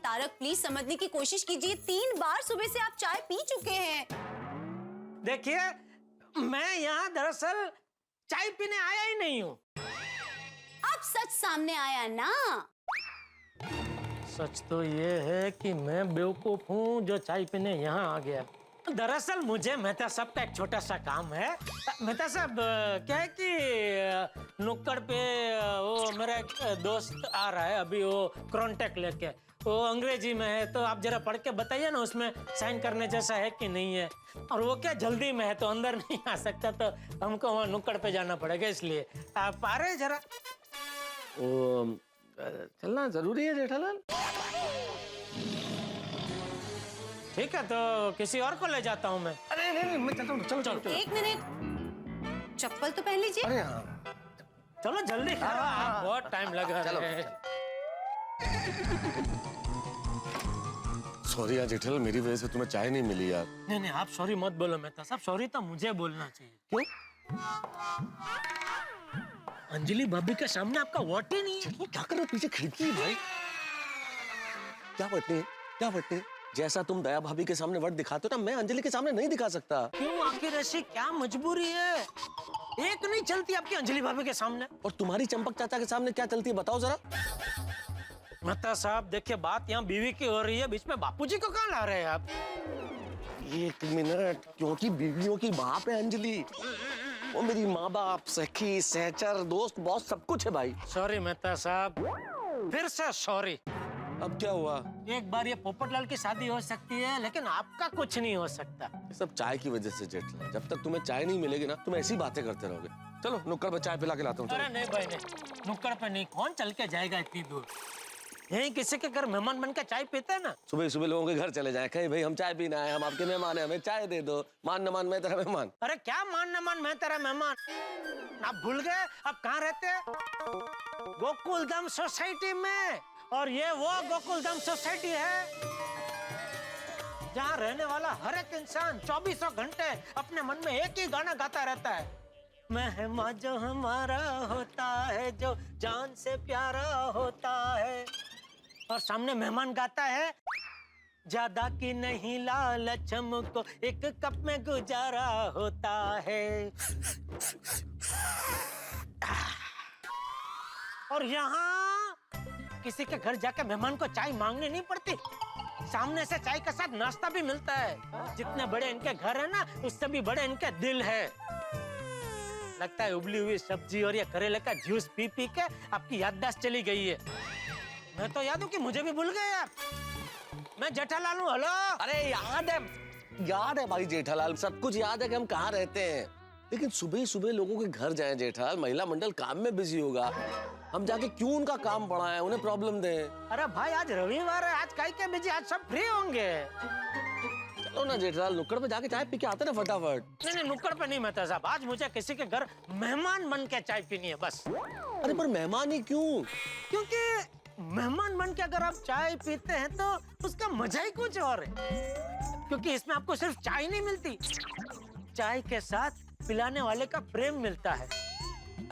तारक प्लीज समझने की कोशिश कीजिए, 3 बार सुबह से आप चाय पी चुके हैं। देखिए, मैं यहाँ दरअसल चाय पीने आया ही नहीं हूँ। अब सच सामने आया ना। सच तो ये है कि मैं बेवकूफ हूँ जो चाय पीने यहाँ आ गया। दरअसल मुझे मेहता साहब का एक छोटा सा काम है। मेहता साहब, क्या है कि नुक्कड़ पे वो मेरा एक दोस्त आ रहा है अभी, वो कॉन्टेक्ट लेके, वो अंग्रेजी में है, तो आप जरा पढ़ के बताइए ना उसमें साइन करने जैसा है कि नहीं है। और वो क्या जल्दी में है तो अंदर नहीं आ सकता, तो हमको वहाँ नुक्कड़ पे जाना पड़ेगा, इसलिए आप आ रहे जरा। चलना जरूरी है जेठालाल? ठीक है, तो किसी और को ले जाता हूँ मैं। अरे नहीं, मैं चलता हूँ। चलो। 1 मिनट, चप्पल तो पहन लीजिए। अरे हाँ, चलो जल्दी करो, आप बहुत टाइम लग रहा है। सॉरी यार जेठालाल, मेरी वजह से तुम्हें चाय नहीं मिली यार। नहीं, आप सॉरी मत बोलो मेहता साहब, सॉरी तो मुझे बोलना चाहिए। क्यों? अंजलि भाभी के सामने आपका वोट ही नहीं है। क्या कर रहे हो? पीछे खिड़की है भाई। क्या वोट है? जैसा तुम दया भाभी के सामने वट दिखाते हो ना, मैं अंजलि के सामने नहीं दिखा सकता। क्यों? आखिर ऐसी क्या मजबूरी है? एक नहीं चलती आपकी अंजलि भाभी के सामने। और तुम्हारी चंपक चाचा के सामने क्या चलती है बताओ जरा। मेहता साहब देखिए, बात यहाँ बीवी की हो रही है, बीच में बापूजी को कहाँ ला रहे हैं आप? 1 मिनट, क्योंकि बीवियों की बाप है अंजलि, वो मेरी माँ बाप, सखी, सहचर, दोस्त, बॉस सब कुछ है भाई। सॉरी मेहता साहब, फिर से सॉरी। अब क्या हुआ? एक बार ये पोपटलाल की शादी हो सकती है, लेकिन आपका कुछ नहीं हो सकता। ये सब चाय की वजह से जेठलाल। जब तक तुम्हें चाय नहीं मिलेगी ना, तुम ऐसी बातें करते रहोगे। चलो नुक्कड़ पर चाय पिला के लाता हूँ। अरे नहीं भाई नहीं, नुक्कड़ पे नहीं, कौन चल के जाएगा इतनी दूर? यहीं किसी के घर मेहमान बनकर चाय पीते हैं ना। सुबह सुबह लोगों के घर चले जाए, कहीं भाई हम चाय पीना है, हम आपके मेहमान हैं, हमें चाय दे दो। मान न मान मैं तेरा मेहमान। अरे क्या मान न मान, मैं तेरा मेहमान। आप भूल गए आप कहाँ रहते हैं? गोकुलधाम सोसाइटी में। और ये वो गोकुलधाम सोसाइटी है जहाँ रहने वाला हर एक इंसान 24 घंटे अपने मन में एक ही गाना गाता रहता है। मेहमान जो हमारा होता है, जो जान से प्यारा होता है। और सामने मेहमान गाता है, ज्यादा की नहीं लालच हमको, एक कप में गुजारा होता है। और यहाँ किसी के घर जाके मेहमान को चाय मांगनी नहीं पड़ती, सामने से चाय के साथ नाश्ता भी मिलता है। जितने बड़े इनके घर है ना, उससे भी बड़े इनके दिल है। लगता है उबली हुई सब्जी और ये करेले का जूस पी पी के आपकी याददाश्त चली गई है। मैं तो याद हूँ कि मुझे भी भूल गए आप। मैं जेठालाल हूँ। हेलो। अरे याद है भाई जेठालाल, सब कुछ याद है कि हम कहाँ रहते हैं। लेकिन सुबह सुबह लोगों के घर जाएं जेठालाल, महिला मंडल काम में बिजी होगा। हम जाके क्यों उनका काम बढ़ाएं, उन्हें प्रॉब्लम दें? अरे भाई आज रविवार है, आज काहे के बिजी, आज सब फ्री होंगे। चलो ना जेठालाल, नुक्कड़ पे जाके चाय पी के आते ना फटाफट। नहीं नुक्कड़ पे नहीं मेहता साहब, आज मुझे किसी के घर मेहमान बन के चाय पीनी है बस। अरे पर मेहमान ही क्यों? क्योंकि मेहमान बन के अगर आप चाय पीते हैं तो उसका मजा ही कुछ और है। क्योंकि इसमें आपको सिर्फ चाय नहीं मिलती, चाय के साथ पिलाने वाले का प्रेम मिलता है।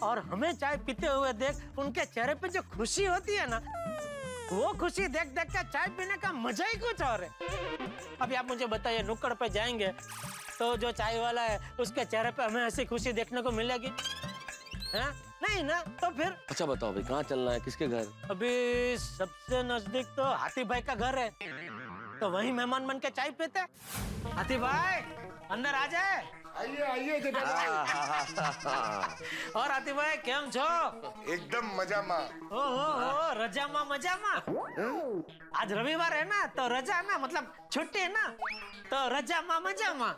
और हमें चाय पीते हुए देख उनके चेहरे पे जो खुशी होती है ना, वो खुशी देख देख कर चाय पीने का मजा ही कुछ और है। अभी आप मुझे बताइए, नुक्कड़ पे जाएंगे तो जो चाय वाला है उसके चेहरे पे हमें ऐसी खुशी देखने को मिलेगी? है? नहीं ना, तो फिर अच्छा बताओ भाई, कहाँ चलना है, किसके घर? अभी सबसे नजदीक तो हाथी भाई का घर है, तो वहीं मेहमान बन के चाय पीते। हाथी भाई अंदर आ जाए। आइए आइए जेठालाल। और हाथी भाई केम छो? एकदम मजा माँ। ओ रजा माँ मजा माँ। आज रविवार है ना, तो रजा ना मतलब छुट्टी है ना, तो रजा माँ मजा माँ।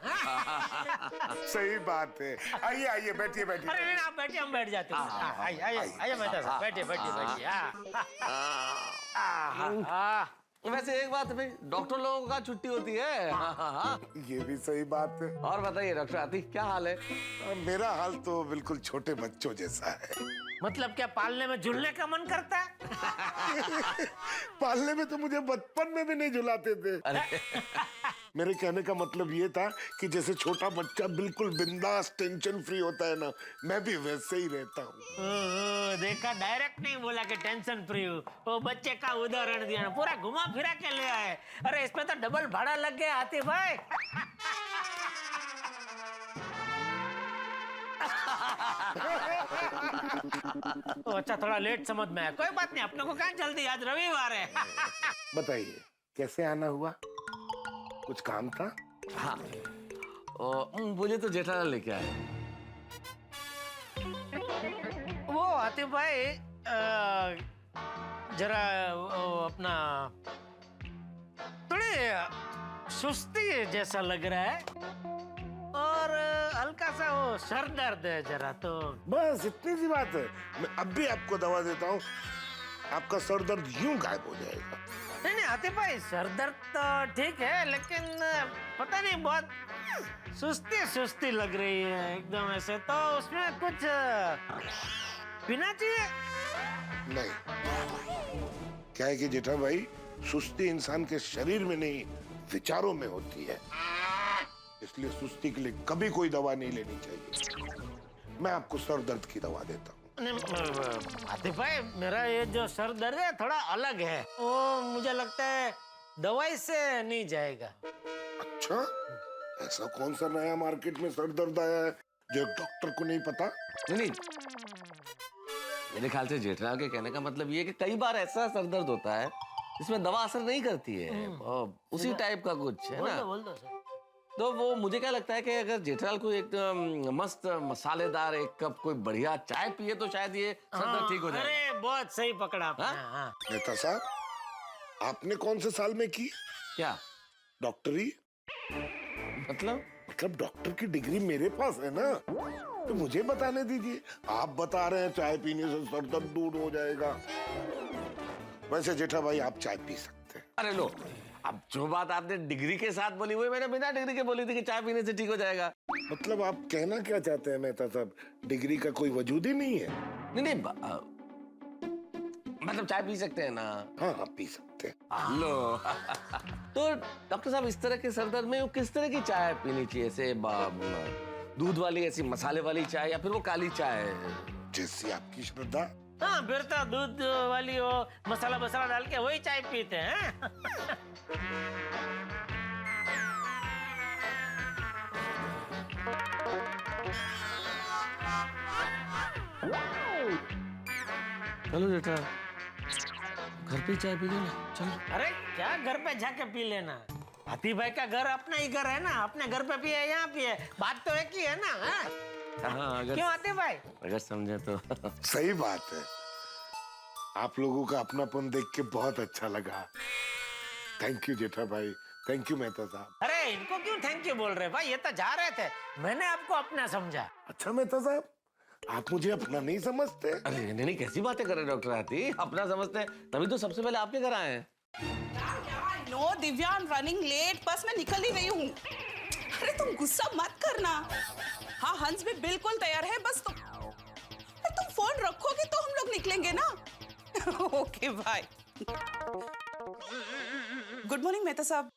सही बात है। आइए आइए बैठिए बैठिए। अरे नहीं आप बैठिए, हम बैठ जाते हैं। आइए मेहता साहब, बैठिए बैठिए। वैसे एक बात है भाई, डॉक्टर लोगों का छुट्टी होती है। हाँ। ये भी सही बात है। और बताइए डॉक्टर आती, क्या हाल है? मेरा हाल तो बिल्कुल छोटे बच्चों जैसा है। मतलब क्या पालने में झूलने का मन करता है? पालने में तो मुझे बचपन में भी नहीं झुलाते थे। मेरे कहने का मतलब ये था कि जैसे छोटा बच्चा बिल्कुल बिंदास टेंशन फ्री होता है ना, मैं भी वैसे ही रहता हूँ। देखा, डायरेक्ट नहीं बोला कि टेंशन फ्री हूँ, वो बच्चे का उदाहरण दिया ना, पूरा घुमा फिरा के ले आए। अरे इसमें तो डबल भाड़ा लग गया हाथी भाई। तो अच्छा थोड़ा लेट समझ में आया, कोई बात नहीं, अपने को कहाँ जल्दी, आज रविवार है। बताइए कैसे आना हुआ? कुछ काम था? हाँ, मुझे तो जेठालाल लेके आए। वो हाथी भाई जरा अपना थोड़ी सुस्ती जैसा लग रहा है और हल्का सा वो सर दर्द है जरा, तो बस इतनी सी बात है। मैं अब भी आपको दवा देता हूँ, आपका सर दर्द यूं गायब हो जाएगा। नहीं हाथी भाई, सर दर्द तो ठीक है, लेकिन पता नहीं बहुत सुस्ती सुस्ती लग रही है एकदम ऐसे, तो उसमें कुछ पीना चाहिए। नहीं, क्या है कि जेठा भाई, सुस्ती इंसान के शरीर में नहीं विचारों में होती है, इसलिए सुस्ती के लिए कभी कोई दवा नहीं लेनी चाहिए। मैं आपको सर दर्द की दवा देता हूँ। हाथी भाई, मेरा ये जो सर दर्द है थोड़ा अलग है, वो मुझे लगता है दवाई से नहीं जाएगा। अच्छा, ऐसा कौन सा नया मार्केट में सर दर्द आया है जो डॉक्टर को नहीं पता? नहीं, मेरे ख्याल से जेठलाल के कहने का मतलब ये कि कई बार ऐसा सर दर्द होता है जिसमें दवा असर नहीं करती है, उसी टाइप का कुछ है ना। बोल दो सर। तो वो मुझे क्या लगता है कि अगर जेठलाल को एक मस्त मसालेदार एक कप कोई बढ़िया चाय पिए तो शायद ये सर दर्द ठीक हो जाए। अरे बहुत सही पकड़ा आपने। नेता साहब, आपने कौन से साल में की क्या डॉक्टरी? मतलब डॉक्टर की डिग्री मेरे पास है ना, तो मुझे बताने दीजिए। आप बता रहे हैं चाय पीने से सर दर्द दूर हो जाएगा। वैसे जेठा भाई आप चाय पी सकते हैं। अरे लो, अब जो बात आपने डिग्री के साथ बोली वही मैंने बिना डिग्री के बोली थी कि चाय पीने से ठीक हो जाएगा। मतलब आप कहना क्या चाहते हैं मेहता साहब, डिग्री का कोई वजूद ही नहीं है? नहीं मतलब चाय पी सकते हैं ना? हाँ हाँ पी सकते हैं। लो तो डॉक्टर साहब इस तरह के सरदर्द में वो किस तरह की चाय पीनी चाहिए? ऐसे दूध वाली, ऐसी मसाले वाली चाय, या फिर वो काली चाय? जैसी आपकी श्रद्धा। हाँ फिर तो दूध वाली हो, मसाला मसाला डाल के वही चाय पीते हैं। चलो बेटा घर पे चाय पी लेना, चलो। अरे क्या घर पे जाके पी लेना, हाथी भाई का घर अपना ही घर है ना, अपने घर पे पिए यहाँ पिए, बात तो एक ही है ना। हाँ, क्यों हाथी भाई? अगर समझे तो सही बात है। आप लोगों का अपनापन देख के बहुत अच्छा लगा। थैंक यू जेठा भाई, थैंक यू मेहता साहब। अरे इनको क्यों थैंक यू बोल रहे भाई, ये तो जा रहे थे, मैंने आपको अपना समझा। अच्छा मेहता साहब, आप मुझे अपना नहीं समझते? अरे नहीं, कैसी बातें कर रहे डॉक्टर हाथी, अपना समझते हैं तभी तो सबसे पहले आपके घर आए हैं। No Divya, I am running late, बस मैं निकल ही रही हूँ। अरे तुम गुस्सा मत करना। हाँ हंस भी बिल्कुल तैयार है, बस तुम फोन रखोगे तो हम लोग निकलेंगे ना। Okay bye. Good morning Mehta साहब।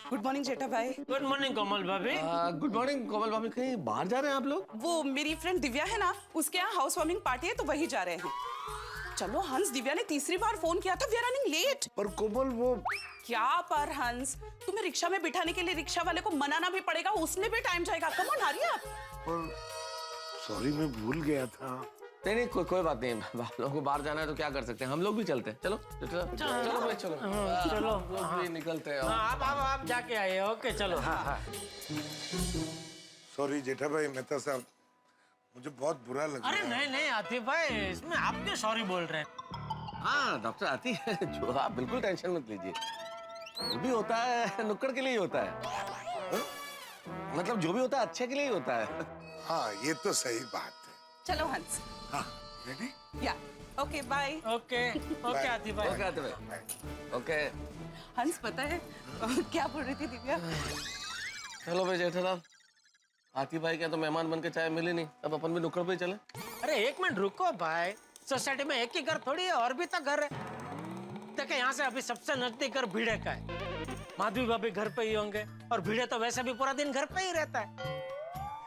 गुड मॉर्निंग जेठा भाई। गुड मॉर्निंग कोमल भाभी। गुड मॉर्निंग कोमल भाभी, कहीं बाहर जा रहे हैं आप लोग? वो मेरी फ्रेंड दिव्या है ना, उसके यहाँ हाउस वार्मिंग पार्टी है तो वही जा रहे हैं। चलो हंस, दिव्या ने तीसरी बार फोन किया तो वी आर रनिंग लेट। पर कोमल वो क्या पर हंस, तुम्हें रिक्शा में बिठाने के लिए रिक्शा वाले को मनाना भी पड़ेगा, उसमें भी टाइम जाएगा। Come on hurry up. Sorry मैं भूल गया था। नहीं कोई बात नहीं, आप लोगों को बाहर जाना है तो क्या कर सकते हैं, हम लोग भी चलते हैं। चलो चलो भी निकलते हैं। आप जाके आइए। ओके चलो। हाँ। सॉरी जेठा भाई, मेहता साहब मुझे बहुत बुरा लग रहा है। अरे नहीं आतिफ भाई, इसमें आप क्यों सॉरी बोल रहे हैं? हाँ डॉक्टर आती है, जो आप बिल्कुल टेंशन मत लीजिए, जो भी होता है नुक्कड़ के लिए ही होता है। मतलब जो भी होता है अच्छे के लिए ही होता है। हाँ ये तो सही बात है। चलो हंस। हाँ रेडी? या ओके बाय। ओके आतिफ भाई। ओके आतिफ भाई। ओके हंस पता है क्या बोल रही थी दिव्या? चलो भाई जेठालाल, आतिफ भाई क्या तो मेहमान बन के चाय मिली नहीं, अब अपन भी नुक्कड़ पे ही चले। अरे एक मिनट रुको भाई, सोसाइटी में एक ही घर थोड़ी है, और भी तो घर है। देखिए यहाँ से अभी सबसे नजदीक घर भिड़े का है, माधवी भाभी घर पे ही होंगे, और भिड़े तो वैसे भी पूरा दिन घर पे ही रहता है।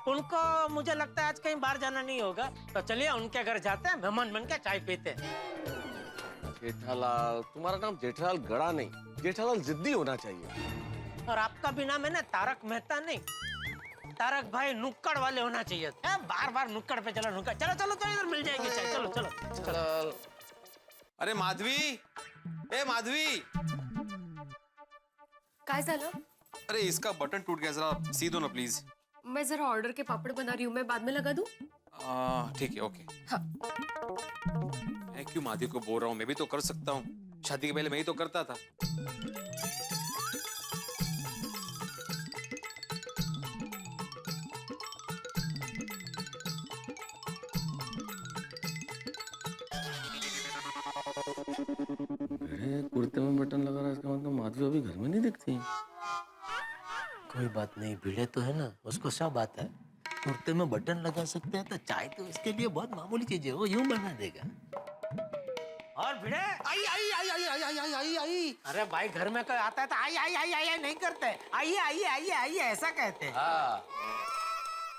उनको मुझे लगता है आज कहीं बाहर जाना नहीं होगा, तो चलिए उनके घर जाते हैं, मेहमान बन के चाय पीते हैं। जेठालाल, तुम्हारा नाम जेठालाल गड़ा नहीं, जेठालाल जिद्दी होना चाहिए। और आपका भी नाम है ना तारक मेहता नहीं, तारक भाई नुक्कड़ वाले होना चाहिए। बार बार नुक्कड़ पे चलो, नुक्कड़ चलो इधर मिल जाएगी चाय। चलो। अरे माधवी, ए माधवी, काय झालं? अरे इसका बटन टूट गया, जरा सी दो ना प्लीज। मैं जरा ऑर्डर के पापड़ बना रही हूँ, मैं बाद में लगा दूँ? ठीक है ओके। हाँ। मैं क्यों माधवी को बोल रहा हूँ, मैं भी तो कर सकता हूँ, शादी के पहले मैं ही तो करता था। कुर्ते में बटन लगा रहा है, इसका मतलब माधवी अभी घर में नहीं दिखती। कोई बात नहीं, भिड़े तो है ना, उसको सब बात है। कुर्ते में बटन लगा सकते हैं तो चाय तो उसके लिए बहुत मामूली चीज है, वो यूं बना देगा। और भिड़े आई। अरे भाई घर में कोई आता है तो आई नहीं करते, आइए ऐसा कहते हैं। हाँ।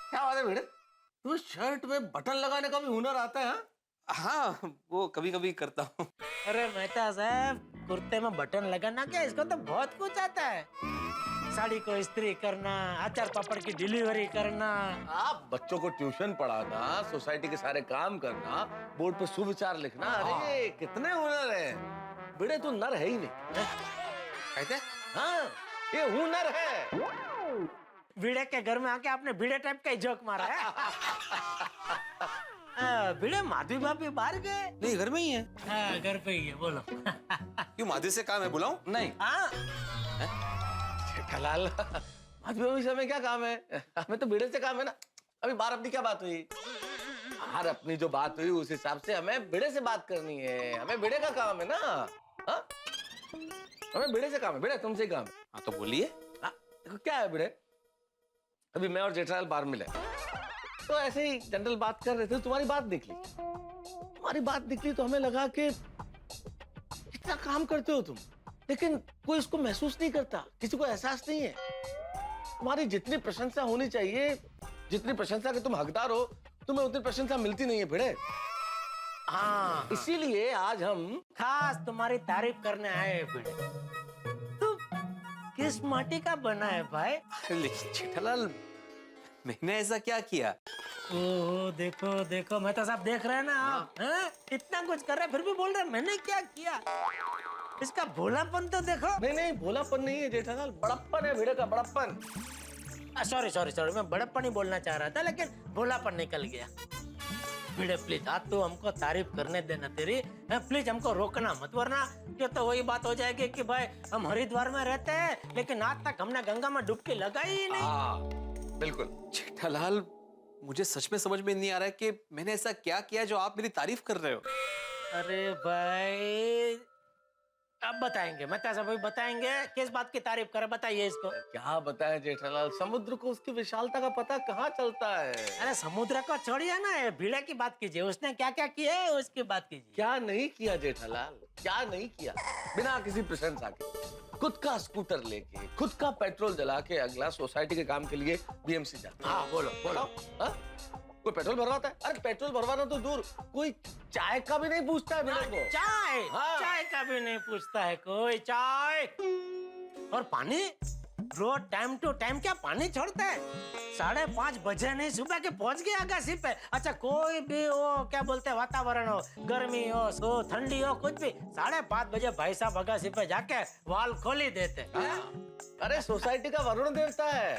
क्या बात है भिड़े, तुम्हें शर्ट में बटन लगाने का भी हुनर आता है? हाँ वो कभी कभी करता हूँ। अरे मेहता साहब, कुर्ते में बटन लगाना क्या, इसको तो बहुत कुछ आता है। साड़ी को इस्त्री करना, अचार पापड़ की डिलीवरी करना, आप बच्चों को ट्यूशन पढ़ाना, सोसाइटी के सारे काम करना, बोर्ड पे सुविचार लिखना, अरे कितने हुनर है। भिड़े तू नर है ही नहीं। कहते? हाँ ये हुनर है। भिड़े के घर में आके आपने भिड़े टाइप का जोक मारा है। भिड़े माधवी भाभी बाहर गए? नहीं, घर में ही है। हाँ, घर पे ही है, बोलो। क्यों, माधवी से काम है, बुलाऊं? नहीं। हाँ, जेठालाल, माधवी भाभी से हमें क्या काम है? हमें तो भिड़े से काम है ना। अभी बाहर अपनी क्या बात हुई? बाहर अपनी जो बात हुई उस हिसाब से हमें भिड़े से बात करनी है। हमें भिड़े का काम है ना। हाँ? हमें भिड़े से काम है। भिड़े तुमसे काम है। हाँ तो बोलिए। देखो क्या है भिड़े, अभी मैं और जेठालाल बाहर मिले तो ऐसे ही जनरल बात कर रहे थे, तुम्हारी बात दिख ली। तुम्हारी बात दिख ली तो हमें लगा कि इतना काम करते हो तुम, लेकिन कोई इसको महसूस नहीं करता, किसी को एहसास नहीं है। तुम्हारी जितनी प्रशंसा होनी चाहिए, जितनी प्रशंसा के तुम हकदार हो, तुम्हें उतनी प्रशंसा मिलती नहीं है भिड़े। हाँ, इसीलिए आज हम खास तुम्हारी तारीफ करने आए हैं भिड़े। तू किस माटी का बना है भाई? लेकिन जेठालाल, मैंने ऐसा क्या किया? ओह, देखो देखो, मैं तो सब देख रहे हैं ना आप। हैं? इतना कुछ कर रहे हैं फिर भी बोल रहे हैं मैंने क्या किया। इसका भोलापन तो देखो। नहीं नहीं, भोलापन नहीं है जेठालाल, बड़प्पन है भिड़े का, बड़प्पन। सॉरी सॉरी सॉरी, मैं बड़प्पन ही बोलना चाह रहा था लेकिन भोलापन निकल गया। भिड़े प्लीज, आज तो हमको तारीफ करने देना तेरी। प्लीज हमको रोकना मत, वरना ये तो वही बात हो जाएगी कि भाई हम हरिद्वार में रहते हैं लेकिन आज तक हमने गंगा में डुबकी लगाई ही नहीं। बिल्कुल। जेठालाल, मुझे सच में समझ में नहीं आ रहा है कि मैंने ऐसा क्या किया जो आप मेरी तारीफ कर रहे हो। अरे भाई, अब बताएंगे, मैं कैसा भाई बताएंगे किस बात की तारीफ करे, बताइए इसको। क्या बताएं जेठालाल, समुद्र को उसकी विशालता का पता कहाँ चलता है। अरे समुद्र को छोड़िए ना, ये भिड़े की बात कीजिए, उसने क्या क्या किया है उसकी बात कीजिए। क्या नहीं किया जेठालाल, क्या नहीं किया। बिना किसी प्रशंसा के खुद का स्कूटर लेके, खुद का पेट्रोल जला के अगला सोसाइटी के काम के लिए बीएमसी जाता। हाँ बोलो बोलो। हाँ? कोई पेट्रोल भरवाता है? अरे पेट्रोल भरवाना तो दूर, कोई चाय का भी नहीं पूछता है भिड़े को। चाय, हाँ। चाय का भी नहीं पूछता है कोई, चाय। और पानी रोज टाइम टू टाइम क्या पानी छोड़ता है? 5:30 बजे नहीं, सुबह के पहुंच गया अगासी पे। अच्छा, कोई भी हो, क्या बोलते हैं, वातावरण हो, गर्मी हो, ठंडी हो, कुछ भी, 5:30 बजे भाई साहब अगासी पे जाके वाल खोली देते। अरे सोसाइटी का वरुण देवता है।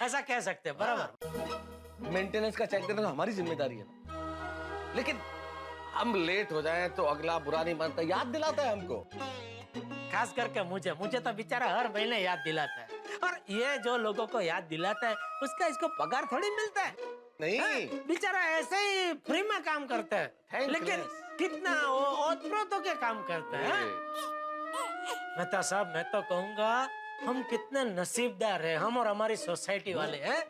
ऐसा कह सकते हैं, बराबर। मेंटेनेंस का चेक देना तो हमारी जिम्मेदारी है, लेकिन हम लेट हो जाएं तो अगला बुरा नहीं मानता, याद दिलाता है हमको। खास करके मुझे तो बेचारा हर महीने याद दिलाता है। और ये जो लोगों को याद दिलाता है उसका इसको पगार थोड़ी मिलता है। नहीं, बेचारा ऐसे ही फ्री में काम करता है, लेकिन कितना वो ओतप्रोतों के काम करता है। मेहता साहब, मैं तो कहूँगा हम कितने नसीबदार हैं, हम और हमारी सोसाइटी वाले हैं,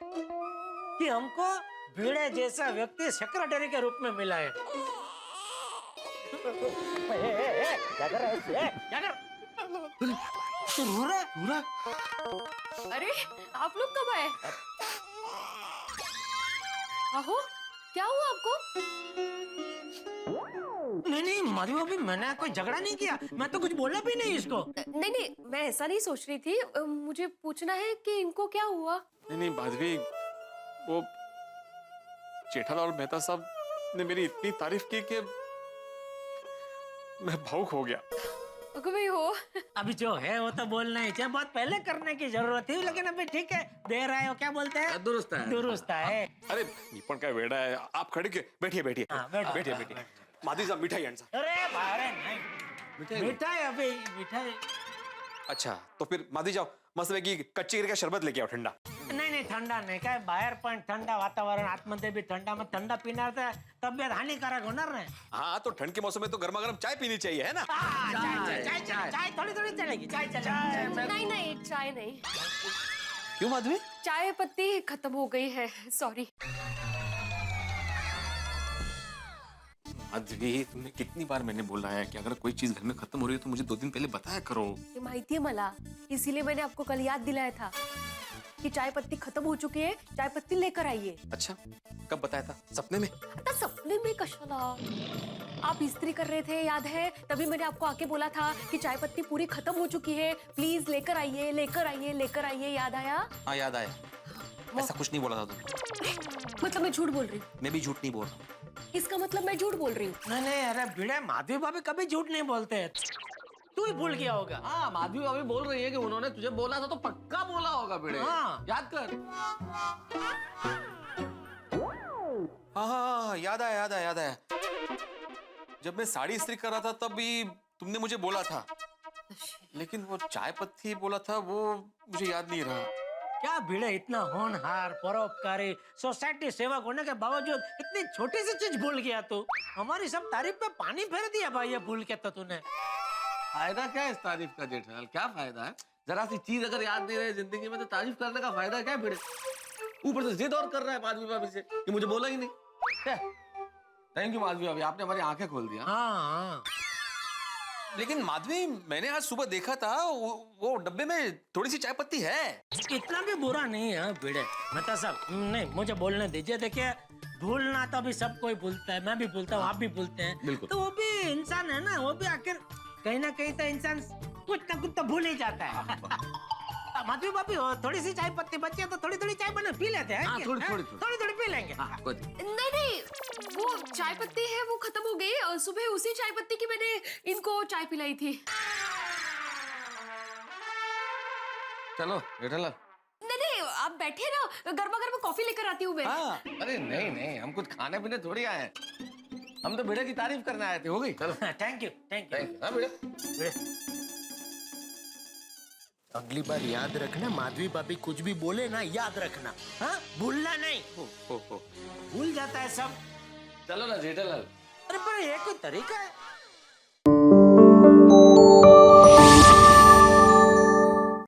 कि हमको भिड़े जैसा व्यक्ति सेक्रेटरी के रूप में मिला है। क्या कर रहा है? क्या कर? तू रो रहा? अरे आप लोग कब आए? आहो, क्या हुआ आपको? नहीं माधवी भाभी, मैंने कोई झगड़ा नहीं किया, मैं तो कुछ बोला भी नहीं इसको। नहीं, मैं ऐसा नहीं सोच रही थी। मुझे पूछना है कि इनको क्या हुआ? नहीं माधवी, वो जेठालाल और मेहता साहब ने मेरी इतनी तारीफ की कि मैं भावुक हो गया। कभी हो। अभी जो है वो तो बोलना ही चाहिए, बहुत पहले करने की जरूरत थी, लेकिन अभी ठीक है, दे रहे हो, क्या बोलते हैं, दुरुस्त है। दुरुस्त है। अरे निपण का वेड़ा है, आप खड़े के बैठिए बैठिए। हाँ, बैठिए, बैठिए। माधवी साहब, मिठाई आंसर। अरे बाहर नहीं, मिठाई अभी मिठाई। अच्छा, तो फिर माधवी जाओ, मस्त है कि कच्ची का शरबत लेके आओ, ठंडा। नहीं ठंडा नहीं, काय बाहेर पण ठंडा वातावरण, आतमध्ये भी ठंडा, मग ठंडा पिणार तर तब्येत हानिकारक होणार नाही। हाँ, तो ठंड के मौसम में तो गर्मा गर्म चाय पीनी चाहिए, है ना? चाय थोड़ी थोड़ी चलेगी, चाय चलेगी। नहीं, चाय नहीं। क्यों माधवी? चाय पत्ती खत्म हो गई है, सॉरी। माधवी, तुमने कितनी बार मैंने बोला है कि अगर कोई चीज घर में खत्म हो रही है तो मुझे 2 दिन पहले बताया करो। ये माहिती है मला, इसीलिए मैंने आपको कल याद दिलाया था कि चाय पत्ती खत्म हो चुकी है, चाय पत्ती लेकर आइए। अच्छा, कब बताया था? सपने में? आता सपने में कशाला? आप इस्त्री कर रहे थे, याद है? तभी मैंने आपको आके बोला था कि चाय पत्ती पूरी खत्म हो चुकी है, प्लीज लेकर आइए, लेकर आइए, लेकर आइए। याद आया? हाँ याद आया। ऐसा कुछ नहीं बोला था तुम। मतलब मैं झूठ बोल रही हूँ? मैं भी झूठ नहीं बोल रहा हूँ। इसका मतलब मैं झूठ बोल रही हूँ? नहीं, अरे भिड़े, माधवी भाभी कभी झूठ नहीं बोलते हैं, तू ही भूल गया होगा। हाँ, माधवी भाभी बोल रही है कि उन्होंने तुझे बोला था तो पक्का बोला होगा भिड़े। हाँ। याद कर। हाँ, याद आया। जब मैं साड़ी इस्त्री कर रहा था तब भी तुमने मुझे बोला था, लेकिन वो चाय पत्ती बोला था वो मुझे याद नहीं रहा। क्या भिड़े, इतना होनहार, परोपकारी, सोसाइटी सेवक होने के बावजूद इतनी छोटी सी चीज भूल गया तू। हमारी सब तारीफ पे पानी फेर दिया भाई ये भूल के तो तूने। फायदा क्या है इस तारीफ का जेठालाल? क्या फायदा है? जरा सी चीज अगर याद नहीं रहे जिंदगी में तो तारीफ करने का फायदा क्या है भिड़े? ऊपर से जिद और कर रहा है माधवी भाभी से कि मुझे बोला ही नहीं। थैंक यू माधवी भाभी, आपने हमारी आंखें खोल दिया। हाँ। लेकिन माधवी, मैंने आज सुबह देखा था वो डब्बे में थोड़ी सी चाय पत्ती है। इतना भी बुरा नहीं है भिड़े। मेहता साहब, नहीं मुझे बोलने दीजिए। देखिए, भूलना तो अभी सब कोई भूलता है, मैं भी भूलता हूँ, आप भी भूलते हैं। बिल्कुल। तो वो भी इंसान है ना, वो भी आखिर कहीं ना कहीं तो इंसान कुछ ना कुछ तो भूल ही जाता है। माधवी भाभी, थोड़ी सी चाय पत्ती बची है तो थोड़ी थोड़ी चाय बना पी लेते हैं। हाँ, थोड़ी पी लेंगे। नहीं, वो चाय पत्ती है वो खत्म हो गई। सुबह उसी चाय पत्ती की मैंने इनको चाय पिलाई थी। चलो जेठालाल। नहीं, आप बैठे ना, गर्मा गर्म कॉफी लेकर आती हूँ मैं। अरे नहीं, हम कुछ खाने पीने थोड़ी आए हैं, हम तो भिड़े की तारीफ करने आए थे। हो गई? चलो। Thank you. हाँ भिड़े। अगली बार याद रखना, माधवी भाभी कुछ भी बोले ना, याद रखना। हाँ, भूलना नहीं। भूल जाता है सब। चलो ना जेठालाल। अरे पर ये कोई तरीका है?